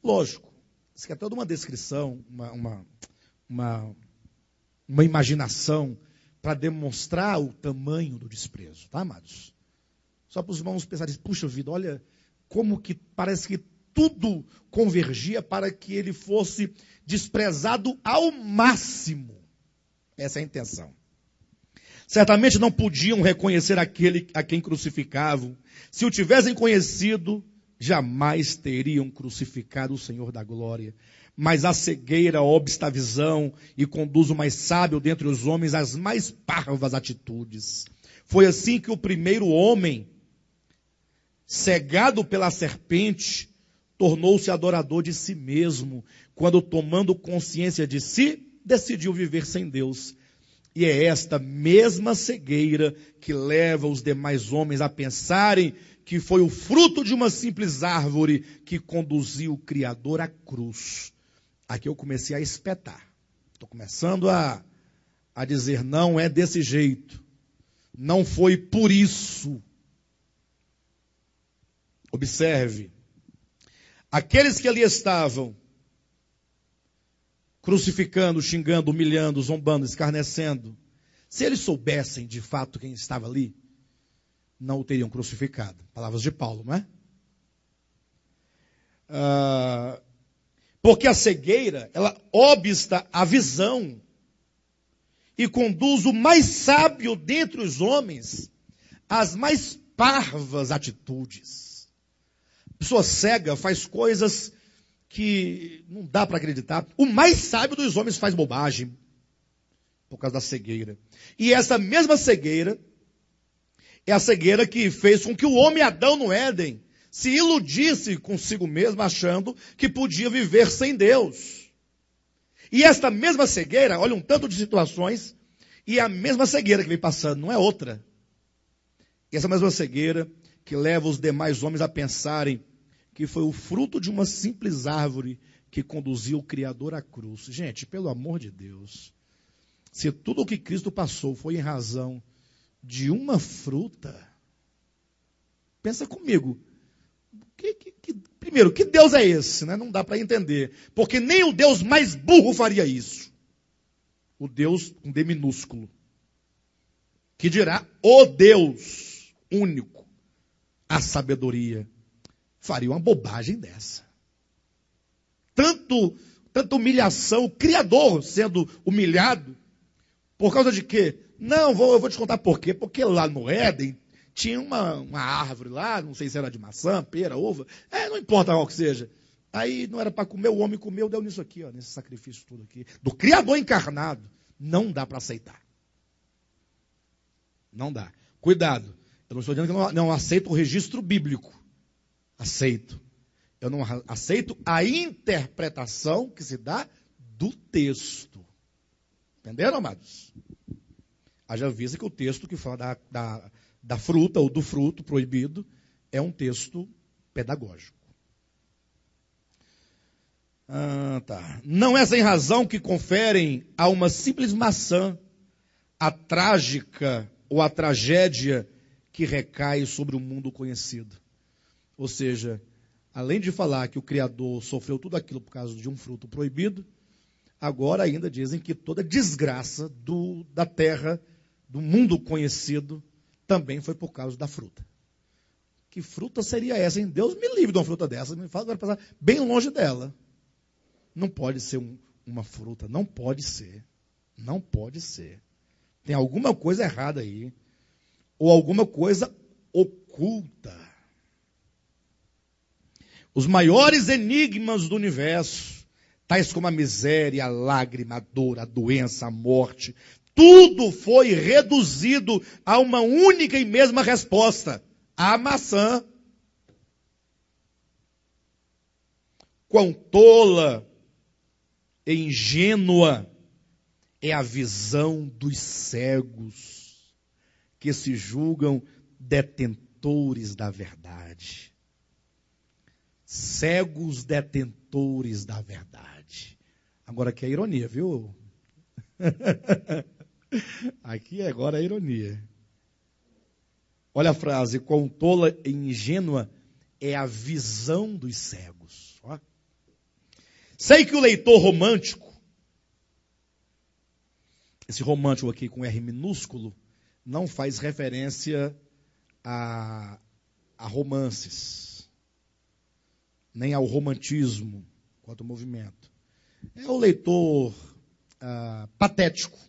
Lógico, isso aqui é toda uma descrição, uma imaginação para demonstrar o tamanho do desprezo, tá, amados? Só para os irmãos pensarem, puxa vida, olha como que parece que tudo convergia para que ele fosse desprezado ao máximo. Essa é a intenção. Certamente não podiam reconhecer aquele a quem crucificavam. Se o tivessem conhecido, jamais teriam crucificado o Senhor da glória. mas a cegueira obsta a visão e conduz o mais sábio dentre os homens às mais parvas atitudes. Foi assim que o primeiro homem, cegado pela serpente, tornou-se adorador de si mesmo, quando, tomando consciência de si, decidiu viver sem Deus. E é esta mesma cegueira que leva os demais homens a pensarem que foi o fruto de uma simples árvore que conduziu o Criador à cruz. Aqui eu comecei a espetar. Estou começando a dizer, não é desse jeito. Não foi por isso. Observe. Aqueles que ali estavam, crucificando, xingando, humilhando, zombando, escarnecendo, se eles soubessem de fato quem estava ali, não o teriam crucificado. Palavras de Paulo, não é? Porque a cegueira, ela obsta a visão e conduz o mais sábio dentre os homens às mais parvas atitudes. A pessoa cega faz coisas que não dá para acreditar. O mais sábio dos homens faz bobagem por causa da cegueira. E essa mesma cegueira é a cegueira que fez com que o homem Adão no Éden se iludisse consigo mesmo, achando que podia viver sem Deus. E esta mesma cegueira, olha um tanto de situações, e a mesma cegueira que vem passando, não é outra. E essa mesma cegueira que leva os demais homens a pensarem que foi o fruto de uma simples árvore que conduziu o Criador à cruz. Gente, pelo amor de Deus, se tudo o que Cristo passou foi em razão de uma fruta, pensa comigo, primeiro, que Deus é esse? Né? Não dá para entender, porque nem o Deus mais burro faria isso. O Deus com D minúsculo, que dirá o Deus único, a sabedoria, faria uma bobagem dessa. Tanta humilhação, o Criador sendo humilhado, por causa de quê? Não, eu vou te contar por quê. Porque lá no Éden tinha uma árvore lá, não sei se era de maçã, pera, uva, não importa qual que seja. Aí não era para comer, o homem comeu, deu nisso aqui, ó, nesse sacrifício tudo aqui. Do Criador encarnado, não dá para aceitar. Não dá. Cuidado, eu não estou dizendo que eu não aceito o registro bíblico. Aceito. Eu não aceito a interpretação que se dá do texto. Entenderam, amados? Haja vista que o texto que fala da fruta ou do fruto proibido é um texto pedagógico. Tá. Não é sem razão que conferem a uma simples maçã a trágica ou a tragédia que recai sobre o mundo conhecido. Ou seja, além de falar que o Criador sofreu tudo aquilo por causa de um fruto proibido, agora ainda dizem que toda desgraça da terra, do mundo conhecido, também foi por causa da fruta. Que fruta seria essa, hein? Deus me livre de uma fruta dessa, me faz agora passar bem longe dela. Não pode ser uma fruta, não pode ser. Não pode ser. Tem alguma coisa errada aí, ou alguma coisa oculta. Os maiores enigmas do universo, tais como a miséria, a lágrima, a dor, a doença, a morte, tudo foi reduzido a uma única e mesma resposta: a maçã. Quão tola e ingênua é a visão dos cegos, que se julgam detentores da verdade. Cegos detentores da verdade. Agora aqui é ironia, viu? Aqui agora é ironia. Olha a frase: quão tola e ingênua é a visão dos cegos. Ó. Sei que o leitor romântico, esse romântico aqui com R minúsculo, não faz referência a romances, nem ao romantismo quanto ao movimento. É o leitor patético.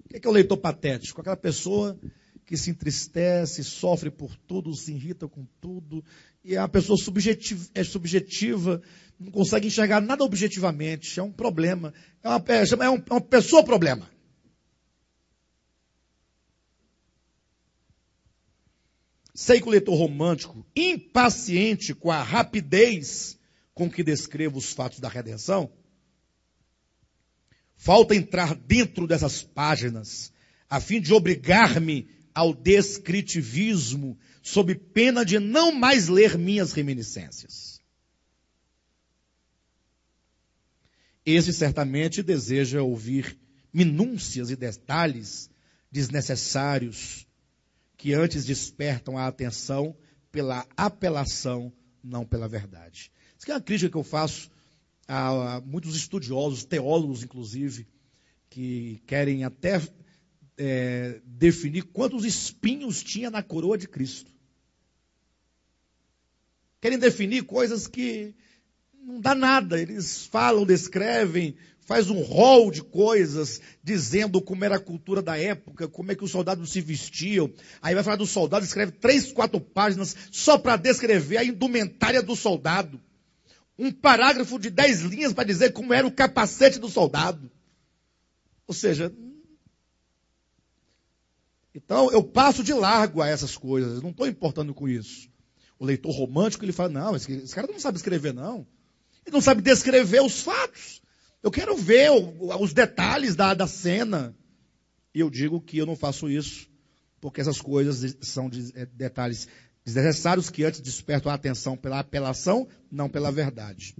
O que é o leitor patético? Aquela pessoa que se entristece, sofre por tudo, se irrita com tudo, e é uma pessoa subjetiva, não consegue enxergar nada objetivamente, é um problema, é uma pessoa problema. Sei que o leitor romântico, impaciente com a rapidez com que descrevo os fatos da redenção, falta entrar dentro dessas páginas, a fim de obrigar-me ao descritivismo, sob pena de não mais ler minhas reminiscências. Esse certamente deseja ouvir minúcias e detalhes desnecessários, que antes despertam a atenção pela apelação, não pela verdade. Isso que é uma crítica que eu faço a muitos estudiosos, teólogos inclusive, que querem até definir quantos espinhos tinha na coroa de Cristo. Querem definir coisas que não dá nada. Eles falam, descrevem, faz um rol de coisas, dizendo como era a cultura da época, como é que os soldados se vestiam. Aí vai falar do soldado, escreve 3, 4 páginas só para descrever a indumentária do soldado. Um parágrafo de 10 linhas para dizer como era o capacete do soldado. Ou seja, então eu passo de largo a essas coisas, não estou importando com isso. O leitor romântico, ele fala, não, esse cara não sabe escrever, não. Ele não sabe descrever os fatos. Eu quero ver os detalhes da cena. E eu digo que eu não faço isso, porque essas coisas são detalhes desnecessários que antes despertam a atenção pela apelação, não pela verdade.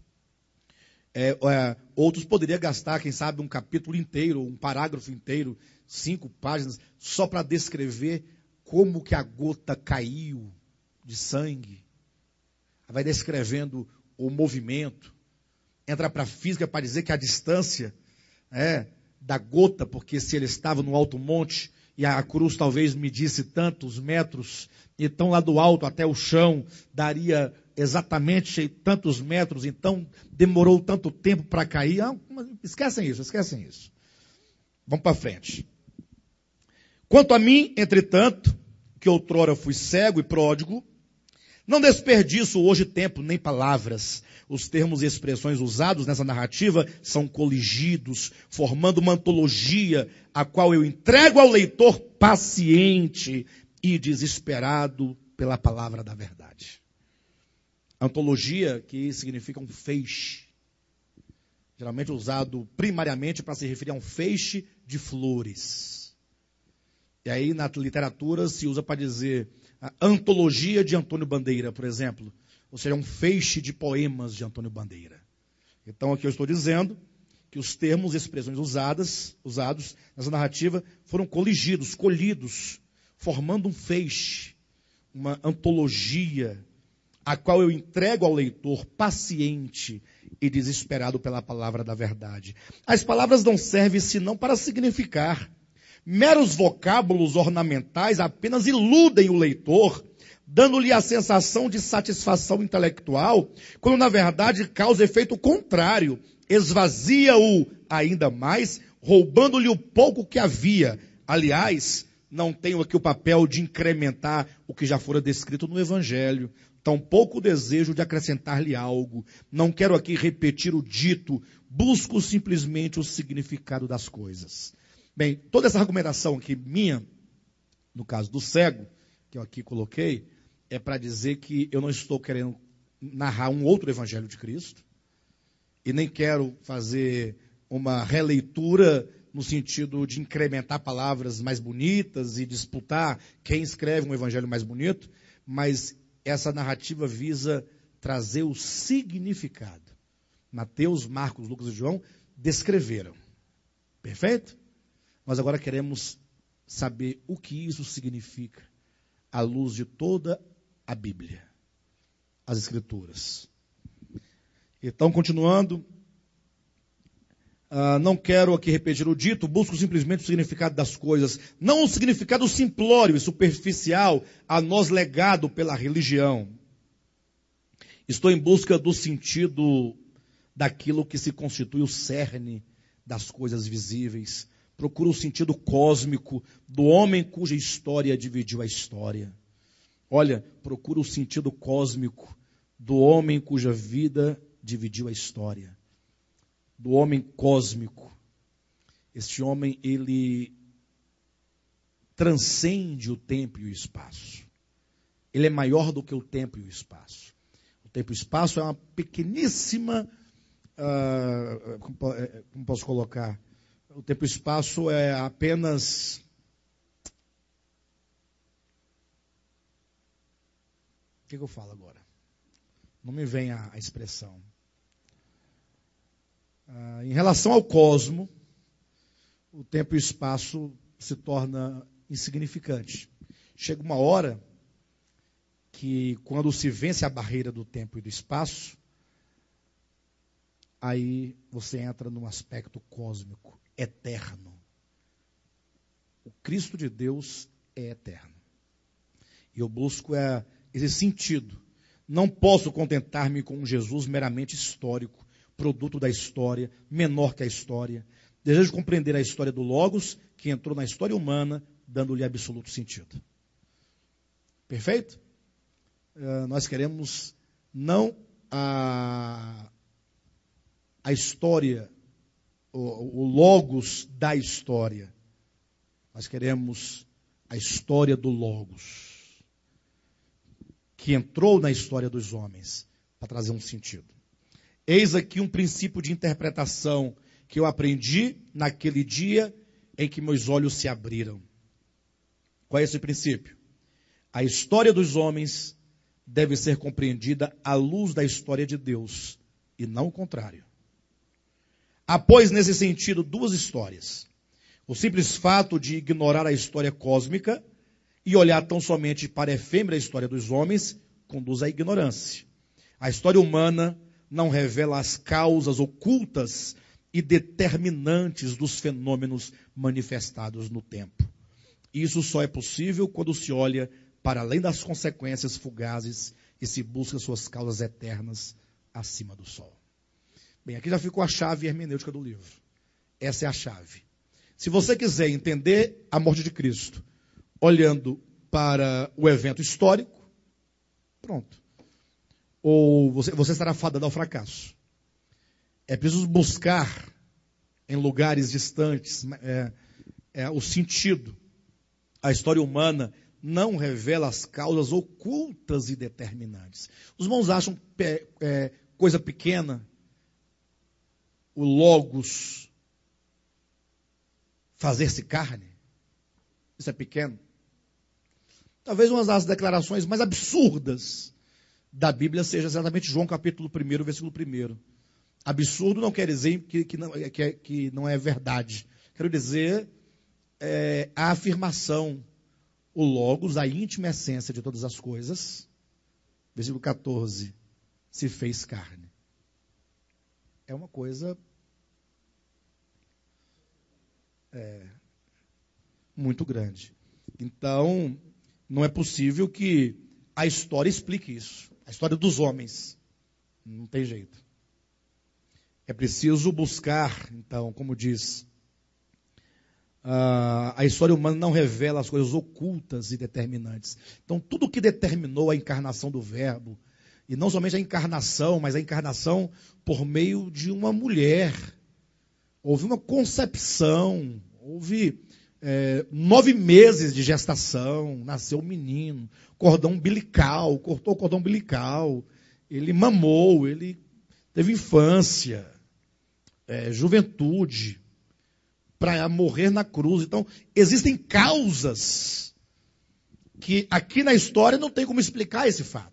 Outros poderiam gastar, quem sabe, um capítulo inteiro, um parágrafo inteiro, 5 páginas, só para descrever como que a gota caiu de sangue. Vai descrevendo o movimento. Entra para a física para dizer que a distância da gota, porque se ele estava no alto monte e a cruz talvez medisse tantos metros, então lá do alto até o chão daria exatamente tantos metros, então demorou tanto tempo para cair. Esquecem isso. Vamos para frente. Quanto a mim, entretanto, que outrora fui cego e pródigo, não desperdiço hoje tempo nem palavras. Os termos e expressões usados nessa narrativa são coligidos, formando uma antologia, a qual eu entrego ao leitor paciente e desesperado pela palavra da verdade. Antologia, que significa um feixe, geralmente usado primariamente para se referir a um feixe de flores. E aí na literatura se usa para dizer a antologia de Antônio Bandeira, por exemplo, ou seja, um feixe de poemas de Antônio Bandeira. Então aqui eu estou dizendo que os termos e expressões usados nessa narrativa foram coligidos, colhidos, formando um feixe, uma antologia, a qual eu entrego ao leitor paciente e desesperado pela palavra da verdade. As palavras não servem senão para significar. Meros vocábulos ornamentais apenas iludem o leitor, dando-lhe a sensação de satisfação intelectual, quando na verdade causa efeito contrário, esvazia-o ainda mais, roubando-lhe o pouco que havia. Aliás, não tenho aqui o papel de incrementar o que já fora descrito no Evangelho, tampouco o desejo de acrescentar-lhe algo. Não quero aqui repetir o dito, busco simplesmente o significado das coisas. Bem, toda essa argumentação aqui minha, no caso do cego, que eu aqui coloquei, é para dizer que eu não estou querendo narrar um outro Evangelho de Cristo, e nem quero fazer uma releitura no sentido de incrementar palavras mais bonitas e disputar quem escreve um Evangelho mais bonito, mas essa narrativa visa trazer o significado. Mateus, Marcos, Lucas e João descreveram. Perfeito? Nós agora queremos saber o que isso significa à luz de toda a Bíblia, as Escrituras. Então, continuando, não quero aqui repetir o dito, busco simplesmente o significado das coisas, não o significado simplório e superficial a nós legado pela religião. Estou em busca do sentido daquilo que se constitui o cerne das coisas visíveis, Procura o sentido cósmico do homem cuja história dividiu a história. Olha, procura o sentido cósmico do homem cuja vida dividiu a história. Do homem cósmico. Este homem, ele transcende o tempo e o espaço. Ele é maior do que o tempo e o espaço. O tempo e o espaço é uma pequeníssima... como posso colocar? O tempo e o espaço é apenas... O que eu falo agora? Não me vem a expressão. Em relação ao cosmo, o tempo e o espaço se torna insignificante. Chega uma hora que, quando se vence a barreira do tempo e do espaço, aí você entra num aspecto cósmico, eterno. O Cristo de Deus é eterno. E eu busco esse sentido. Não posso contentar-me com um Jesus meramente histórico, produto da história, menor que a história. Desejo compreender a história do Logos, que entrou na história humana, dando-lhe absoluto sentido. Perfeito? Nós queremos não a história, o Logos da história. Nós queremos a história do Logos, que entrou na história dos homens, para trazer um sentido. Eis aqui um princípio de interpretação que eu aprendi naquele dia em que meus olhos se abriram. Qual é esse princípio? A história dos homens deve ser compreendida à luz da história de Deus, e não o contrário. Há, pois, nesse sentido, duas histórias. O simples fato de ignorar a história cósmica e olhar tão somente para a efêmera história dos homens conduz à ignorância. A história humana não revela as causas ocultas e determinantes dos fenômenos manifestados no tempo. Isso só é possível quando se olha para além das consequências fugazes e se busca suas causas eternas acima do sol. Bem, aqui já ficou a chave hermenêutica do livro. Essa é a chave. Se você quiser entender a morte de Cristo olhando para o evento histórico, pronto. Ou você estará fadado ao fracasso. É preciso buscar em lugares distantes o sentido. A história humana não revela as causas ocultas e determinantes. Os irmãos acham coisa pequena o Logos fazer-se carne? Isso é pequeno? Talvez uma das declarações mais absurdas da Bíblia seja exatamente João capítulo 1, versículo 1. Absurdo não quer dizer que não é verdade. Quero dizer a afirmação, o Logos, a íntima essência de todas as coisas, versículo 14, se fez carne. É uma coisa muito grande. Então, não é possível que a história explique isso. A história dos homens. Não tem jeito. É preciso buscar, então, como diz, a história humana não revela as coisas ocultas e determinantes. Então, tudo que determinou a encarnação do Verbo, e não somente a encarnação, mas a encarnação por meio de uma mulher. Houve uma concepção, houve 9 meses de gestação, nasceu um menino, cordão umbilical, cortou o cordão umbilical, ele mamou, ele teve infância, juventude, para morrer na cruz. Então, existem causas que aqui na história não tem como explicar esse fato.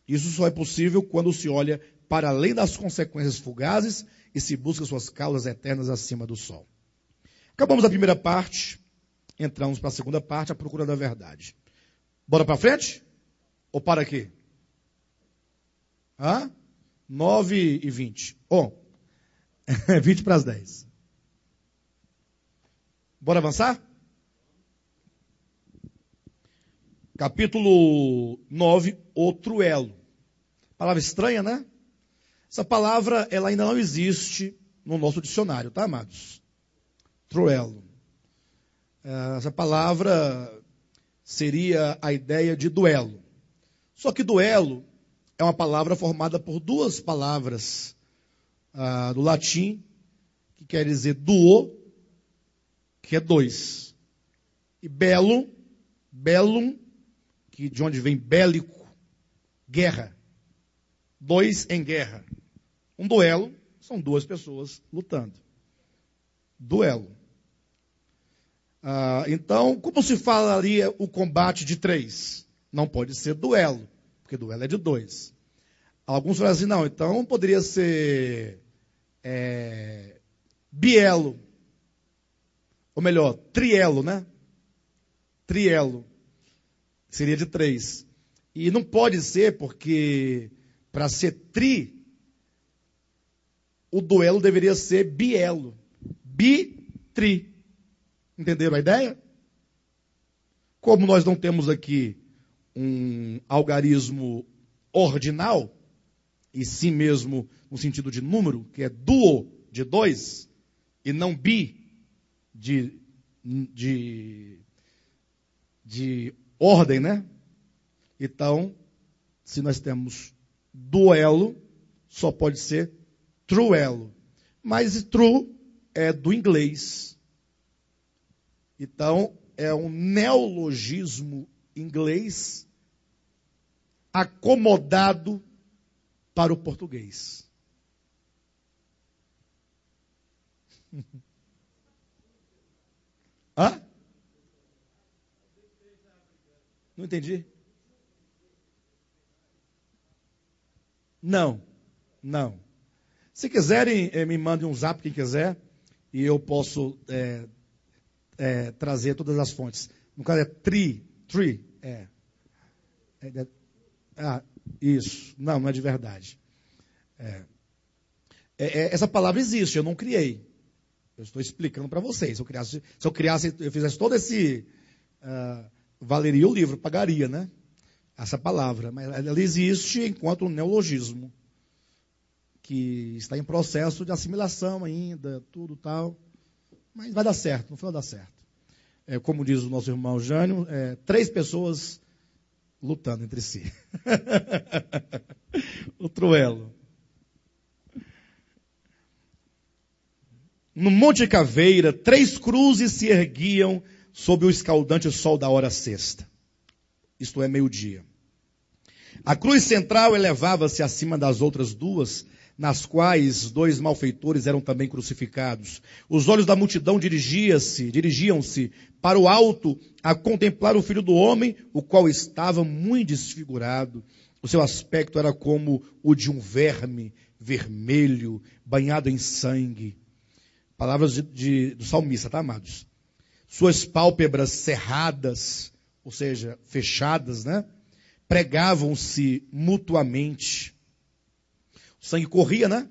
Isso só é possível quando se olha para além das consequências fugazes e se busca suas causas eternas acima do sol. Acabamos a primeira parte, entramos para a segunda parte, a procura da verdade. Bora para frente? Ou para aqui? 9h20. 20 para as 10. Bora avançar? Capítulo 9, outro elo. Palavra estranha, né? Essa palavra ela ainda não existe no nosso dicionário, tá, amados? Truelo. Essa palavra seria a ideia de duelo. Só que duelo é uma palavra formada por duas palavras do latim, que quer dizer duo, que é dois. E bellum, que de onde vem bélico, guerra. Dois em guerra. Um duelo são duas pessoas lutando. Duelo. Então, como se falaria o combate de três? Não pode ser duelo, porque duelo é de dois. Alguns falam assim, não, então poderia ser bielo. Ou melhor, trielo, né? Trielo. Seria de três. E não pode ser, porque para ser tri, o duelo deveria ser bielo. Bi-tri. Entenderam a ideia? Como nós não temos aqui um algarismo ordinal, e sim mesmo no sentido de número, que é duo, de dois, e não bi, de ordem, né? Então, se nós temos duelo, só pode ser truelo. Mas true é do inglês. Então, é um neologismo inglês acomodado para o português. Hã? Não entendi. Não. Se quiserem, me mandem um zap, quem quiser, e eu posso trazer todas as fontes. No caso é tree. Isso. Não é de verdade. Essa palavra existe, eu não criei. Eu estou explicando para vocês. Se eu fizesse todo esse... valeria o livro, pagaria, né? Essa palavra. Mas ela existe enquanto um neologismo, que está em processo de assimilação ainda, tudo tal. Mas vai dar certo, no final dá certo. Como diz o nosso irmão Jânio, 3 pessoas lutando entre si. O truelo. No Monte Caveira, 3 cruzes se erguiam sob o escaldante sol da hora sexta. Isto é, meio-dia. A cruz central elevava-se acima das outras 2, nas quais 2 malfeitores eram também crucificados. Os olhos da multidão dirigiam-se para o alto a contemplar o Filho do Homem, o qual estava muito desfigurado. O seu aspecto era como o de um verme vermelho, banhado em sangue. Palavras do salmista, tá, amados? Suas pálpebras cerradas, ou seja, fechadas, né? Pregavam-se mutuamente. O sangue corria, né?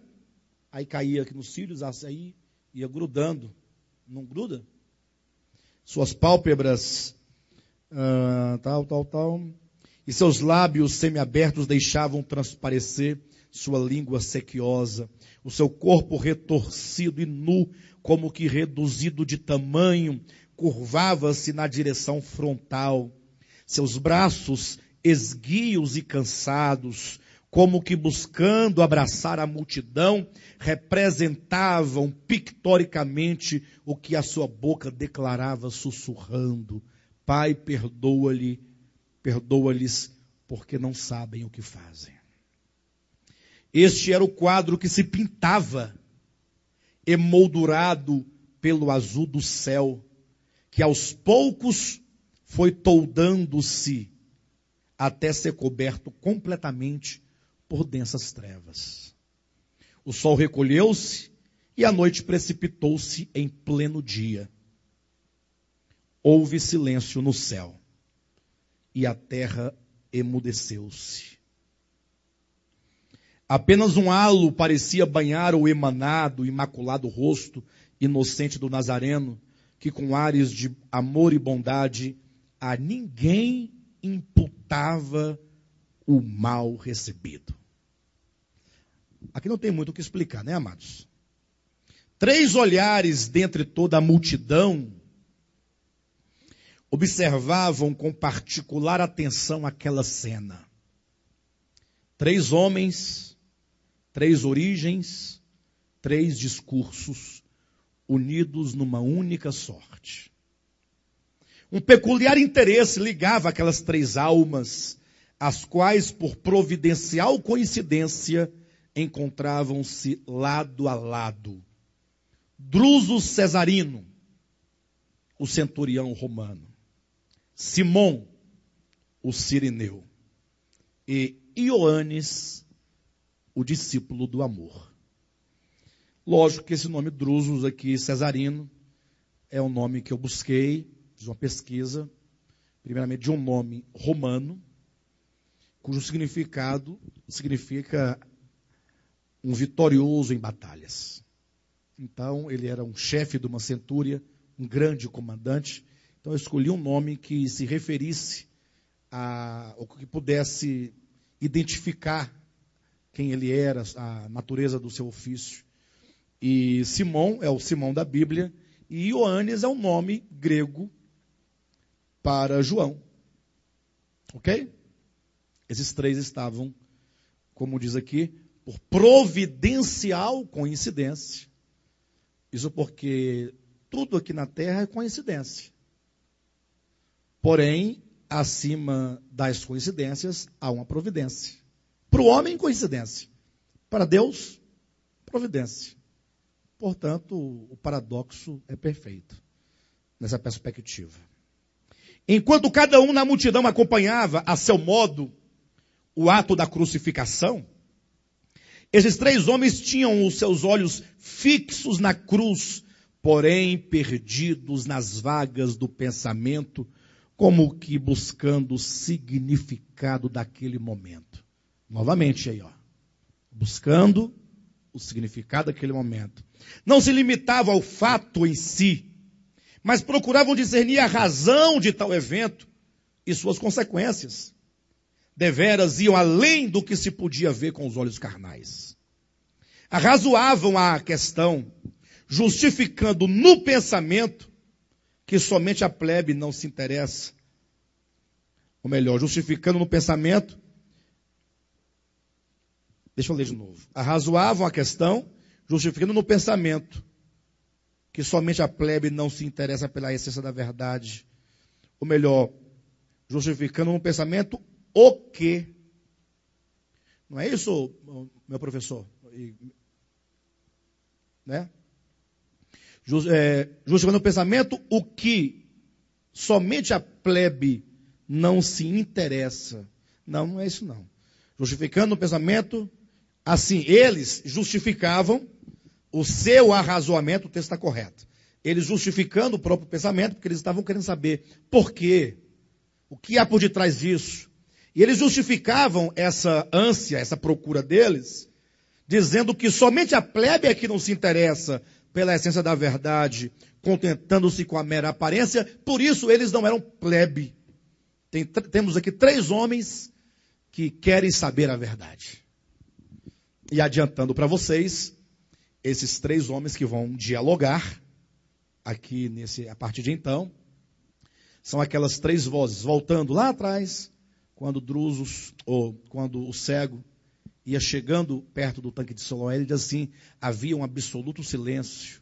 Aí caía aqui nos cílios, aí ia grudando. Não gruda? Suas pálpebras, tal. E seus lábios semiabertos deixavam transparecer sua língua sequiosa. O seu corpo retorcido e nu, como que reduzido de tamanho, curvava-se na direção frontal. Seus braços, esguios e cansados, como que buscando abraçar a multidão, representavam pictoricamente o que a sua boca declarava sussurrando: Pai, perdoa-lhes, porque não sabem o que fazem. Este era o quadro que se pintava, emoldurado pelo azul do céu, que aos poucos foi toldando-se até ser coberto completamente por densas trevas. O sol recolheu-se e a noite precipitou-se em pleno dia. Houve silêncio no céu e a terra emudeceu-se. Apenas um halo parecia banhar o emanado, imaculado rosto inocente do Nazareno, que com ares de amor e bondade a ninguém imputava o mal recebido. Aqui não tem muito o que explicar, né, amados? 3 olhares dentre toda a multidão observavam com particular atenção aquela cena. 3 homens, 3 origens, 3 discursos, unidos numa única sorte. Um peculiar interesse ligava aquelas 3 almas, as quais, por providencial coincidência, encontravam-se lado a lado. Druso Cesarino, o centurião romano. Simão, o sirineu. E Ioannes, o discípulo do amor. Lógico que esse nome Drusus aqui, Cesarino, é um nome que eu busquei, fiz uma pesquisa, primeiramente de um nome romano, cujo significado significa um vitorioso em batalhas. Então, ele era um chefe de uma centúria, um grande comandante. Então, eu escolhi um nome que se referisse ou que pudesse identificar quem ele era, a natureza do seu ofício. E Simão é o Simão da Bíblia, e Ioannes é um nome grego para João. Ok? Esses 3 estavam, como diz aqui, por providencial coincidência. Isso porque tudo aqui na terra é coincidência. Porém, acima das coincidências, há uma providência. Para o homem, coincidência. Para Deus, providência. Portanto, o paradoxo é perfeito nessa perspectiva. Enquanto cada um na multidão acompanhava, a seu modo, o ato da crucificação, esses 3 homens tinham os seus olhos fixos na cruz, porém perdidos nas vagas do pensamento, como que buscando o significado daquele momento. Novamente aí, ó. Buscando o significado daquele momento. Não se limitavam ao fato em si, mas procuravam discernir a razão de tal evento e suas consequências. Deveras iam além do que se podia ver com os olhos carnais. Arrazoavam a questão, justificando no pensamento que somente a plebe não se interessa. Ou melhor, justificando no pensamento. Deixa eu ler de novo. Arrazoavam a questão, justificando no pensamento que somente a plebe não se interessa pela essência da verdade. Ou melhor, justificando no pensamento o que. Não é isso, meu professor? Né? Justificando no pensamento o que somente a plebe não se interessa. Não, não é isso não. Justificando no pensamento, assim, eles justificavam o seu arrazoamento, o texto está correto. Eles justificando o próprio pensamento, porque eles estavam querendo saber por quê, o que há por detrás disso. E eles justificavam essa ânsia, essa procura deles, dizendo que somente a plebe é que não se interessa pela essência da verdade, contentando-se com a mera aparência, por isso eles não eram plebe. Temos aqui 3 homens que querem saber a verdade. E adiantando para vocês, esses 3 homens que vão dialogar aqui a partir de então, são aquelas 3 vozes, voltando lá atrás, quando Drusus, ou quando o cego ia chegando perto do tanque de Siloé, ele diz assim: havia um absoluto silêncio,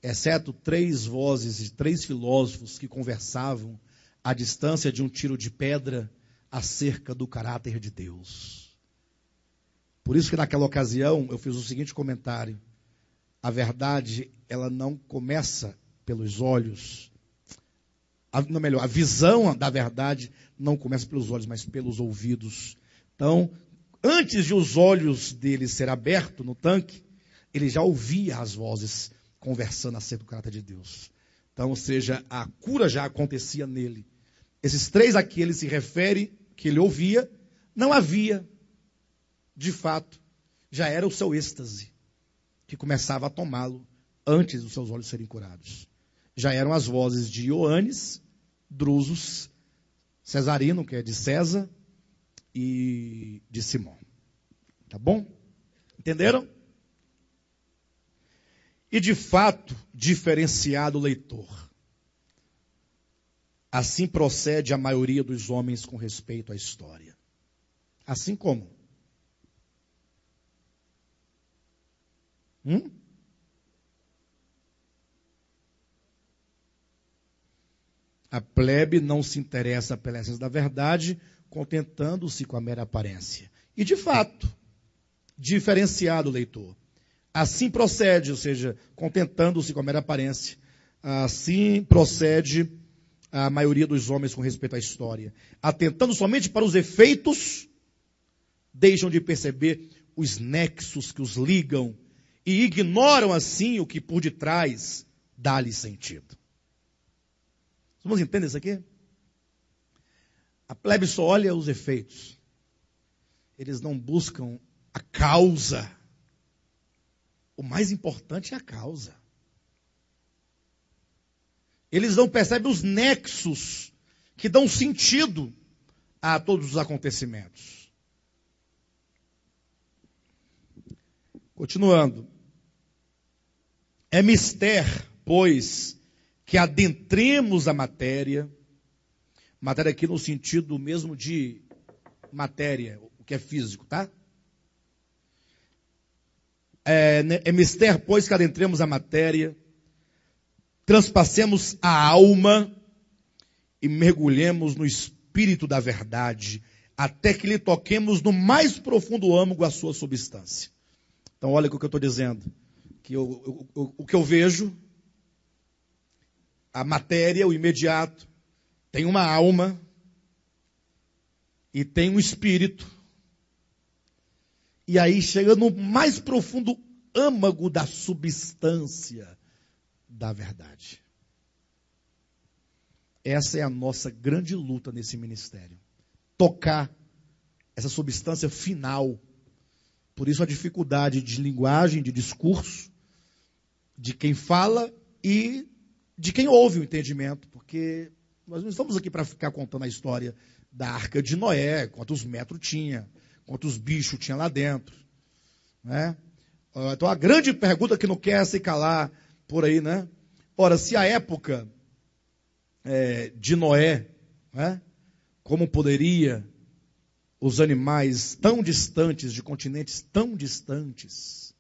exceto 3 vozes de 3 filósofos que conversavam à distância de um tiro de pedra acerca do caráter de Deus. Por isso que naquela ocasião eu fiz o seguinte comentário: a verdade, ela não começa pelos olhos, a visão da verdade não começa pelos olhos, mas pelos ouvidos. Então, antes de os olhos dele ser abertos no tanque, ele já ouvia as vozes conversando acerca do caráter de Deus. Então, ou seja, a cura já acontecia nele. Esses 3 aqui, ele se refere, que ele ouvia, não havia, de fato, já era o seu êxtase, que começava a tomá-lo antes dos seus olhos serem curados. Já eram as vozes de Ioannes, Drusus, Cesarino, que é de César, e de Simão. Tá bom? Entenderam? e de fato diferenciado leitor. Assim procede a maioria dos homens com respeito à história. Assim como? A plebe não se interessa pela essência da verdade, contentando-se com a mera aparência. E de fato, diferenciado o leitor. Assim procede, ou seja, contentando-se com a mera aparência. Assim procede a maioria dos homens com respeito à história. Atentando somente para os efeitos, deixam de perceber os nexos que os ligam e ignoram assim o que por detrás dá-lhe sentido. Vamos entender isso aqui? A plebe só olha os efeitos. Eles não buscam a causa. O mais importante é a causa. Eles não percebem os nexos que dão sentido a todos os acontecimentos. Continuando. É mister, pois, que adentremos a matéria aqui no sentido mesmo de matéria, o que é físico, tá? É mister, pois, que adentremos a matéria, transpassemos a alma e mergulhemos no espírito da verdade, até que lhe toquemos no mais profundo âmago a sua substância. Então, olha o que eu estou dizendo. Que o que eu vejo, a matéria, o imediato, tem uma alma e tem um espírito. E aí chega no mais profundo âmago da substância da verdade. Essa é a nossa grande luta nesse ministério. Tocar essa substância final. Por isso a dificuldade de linguagem, de discurso, de quem fala e de quem ouve o entendimento. Porque nós não estamos aqui para ficar contando a história da Arca de Noé, quantos metros tinha, quantos bichos tinha lá dentro. Né? Então a grande pergunta que não quer se calar por aí, né? Ora, se a época de Noé, né? Como poderia os animais tão distantes, de continentes tão distantes,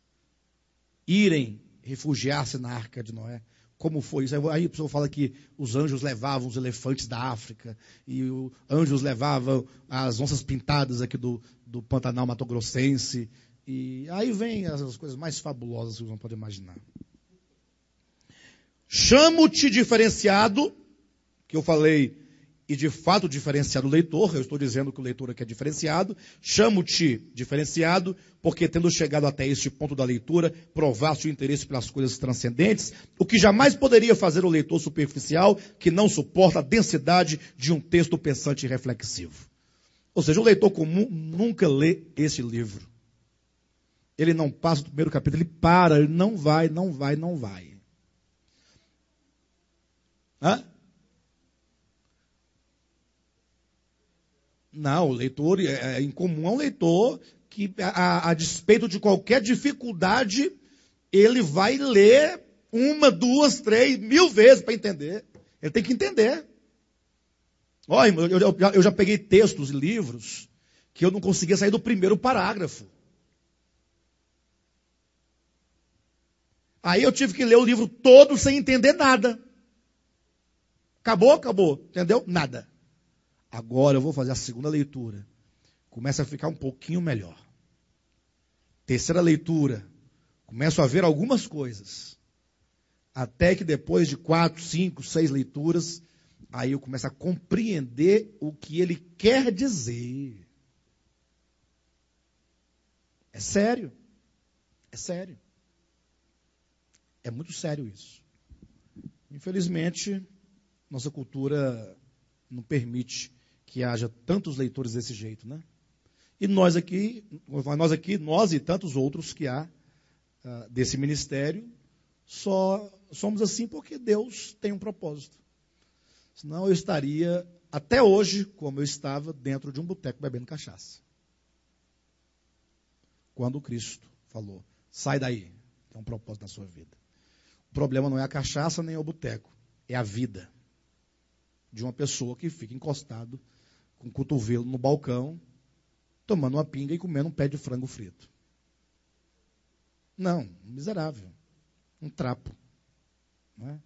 irem refugiar-se na Arca de Noé? Como foi isso? Aí a pessoa fala que os anjos levavam os elefantes da África, e os anjos levavam as onças pintadas aqui do Pantanal Mato Grossense, e aí vem as coisas mais fabulosas que vocês não podem imaginar. Chamo-te diferenciado, que eu falei, e de fato diferenciado o leitor, eu estou dizendo que o leitor aqui é diferenciado, chamo-te diferenciado, porque tendo chegado até este ponto da leitura, provaste o interesse pelas coisas transcendentes, o que jamais poderia fazer o leitor superficial, que não suporta a densidade de um texto pensante e reflexivo. Ou seja, o leitor comum nunca lê este livro. Ele não passa do primeiro capítulo, ele para, ele não vai. Hã? Não, o leitor incomum é um leitor que, a despeito de qualquer dificuldade, ele vai ler 1, 2, 3, 1000 vezes para entender. Ele tem que entender. Olha, eu já peguei textos e livros que eu não conseguia sair do primeiro parágrafo. Aí eu tive que ler o livro todo sem entender nada. Acabou, entendeu? Nada. Agora eu vou fazer a segunda leitura. Começa a ficar um pouquinho melhor. Terceira leitura. Começo a ver algumas coisas. Até que depois de 4, 5, 6 leituras, aí eu começo a compreender o que ele quer dizer. É sério. É sério. É muito sério isso. Infelizmente, nossa cultura não permite que haja tantos leitores desse jeito, né? E nós e tantos outros que há desse ministério, só somos assim porque Deus tem um propósito. Senão eu estaria, até hoje, como eu estava, dentro de um boteco bebendo cachaça. Quando Cristo falou, sai daí, tem um propósito na sua vida. O problema não é a cachaça nem o boteco, é a vida de uma pessoa que fica encostado com o cotovelo no balcão, tomando uma pinga e comendo um pé de frango frito. Não, miserável. Um trapo. Não é?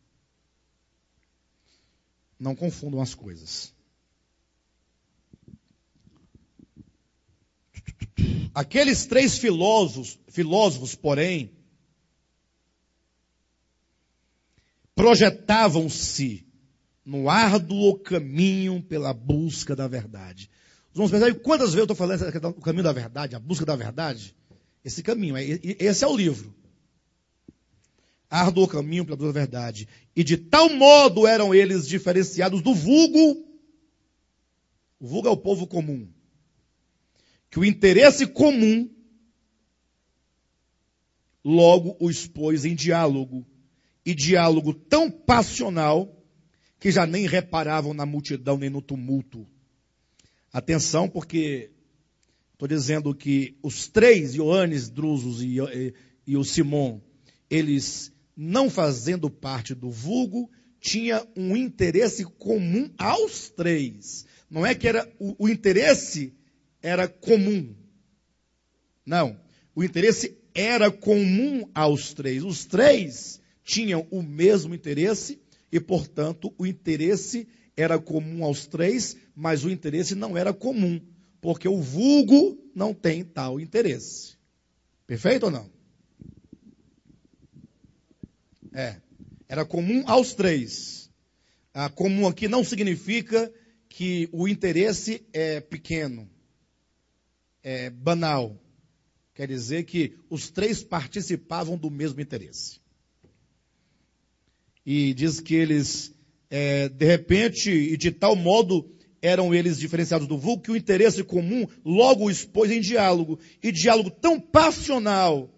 Não confundam as coisas. Aqueles três filósofos, porém, projetavam-se no árduo caminho pela busca da verdade. Vamos pensar, quantas vezes eu estou falando o caminho da verdade, a busca da verdade? Esse caminho, esse é o livro. Árduo caminho pela busca da verdade. E de tal modo eram eles diferenciados do vulgo. O vulgo é o povo comum. Que o interesse comum logo o expôs em diálogo. E diálogo tão passional que já nem reparavam na multidão nem no tumulto. Atenção, porque estou dizendo que os três, Ioannes, Drusos e o Simão, eles, não fazendo parte do vulgo, tinha um interesse comum aos três. Não é que era o interesse era comum. Não. O interesse era comum aos três. Os três tinham o mesmo interesse e, portanto, o interesse era comum aos três, mas o interesse não era comum, porque o vulgo não tem tal interesse. Perfeito ou não? Era comum aos três. Comum aqui não significa que o interesse é pequeno, é banal. Quer dizer que os três participavam do mesmo interesse. E diz que eles, de repente, e de tal modo, eram eles diferenciados do vulgo, que o interesse comum logo o expôs em diálogo. E diálogo tão passional.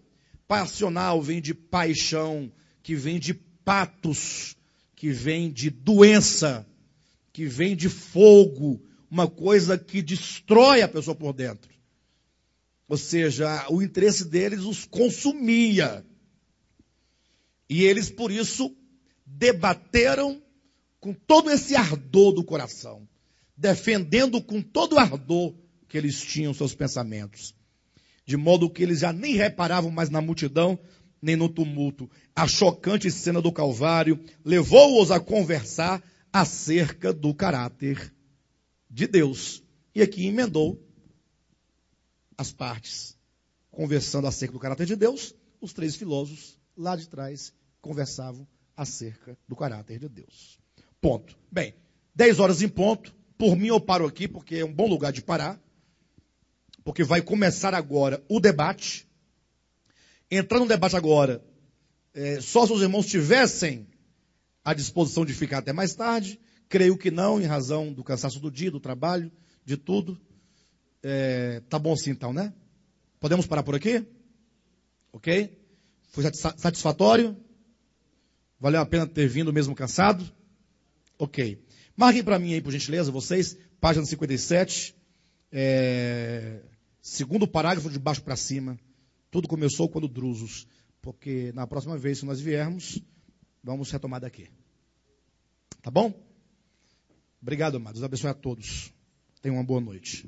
Passional vem de paixão, que vem de patos, que vem de doença, que vem de fogo, uma coisa que destrói a pessoa por dentro. Ou seja, o interesse deles os consumia. E eles, por isso, debateram com todo esse ardor do coração, defendendo com todo o ardor que eles tinham seus pensamentos. De modo que eles já nem reparavam mais na multidão, nem no tumulto. A chocante cena do Calvário levou-os a conversar acerca do caráter de Deus. E aqui emendou as partes, conversando acerca do caráter de Deus. Os três filósofos lá de trás conversavam acerca do caráter de Deus. Ponto. Bem, 10 horas em ponto. Por mim eu paro aqui, porque é um bom lugar de parar. Porque vai começar agora o debate. Entrar no debate agora, só se os irmãos tivessem à disposição de ficar até mais tarde. Creio que não, em razão do cansaço do dia, do trabalho, de tudo. Tá bom assim então, né? Podemos parar por aqui? Ok? Foi satisfatório? Valeu a pena ter vindo mesmo cansado? Ok. Marquem para mim aí, por gentileza, vocês, página 57, segundo parágrafo de baixo para cima. Tudo começou quando Drusos, porque na próxima vez que nós viermos, vamos retomar daqui. Tá bom? Obrigado, amados. Deus abençoe a todos. Tenham uma boa noite.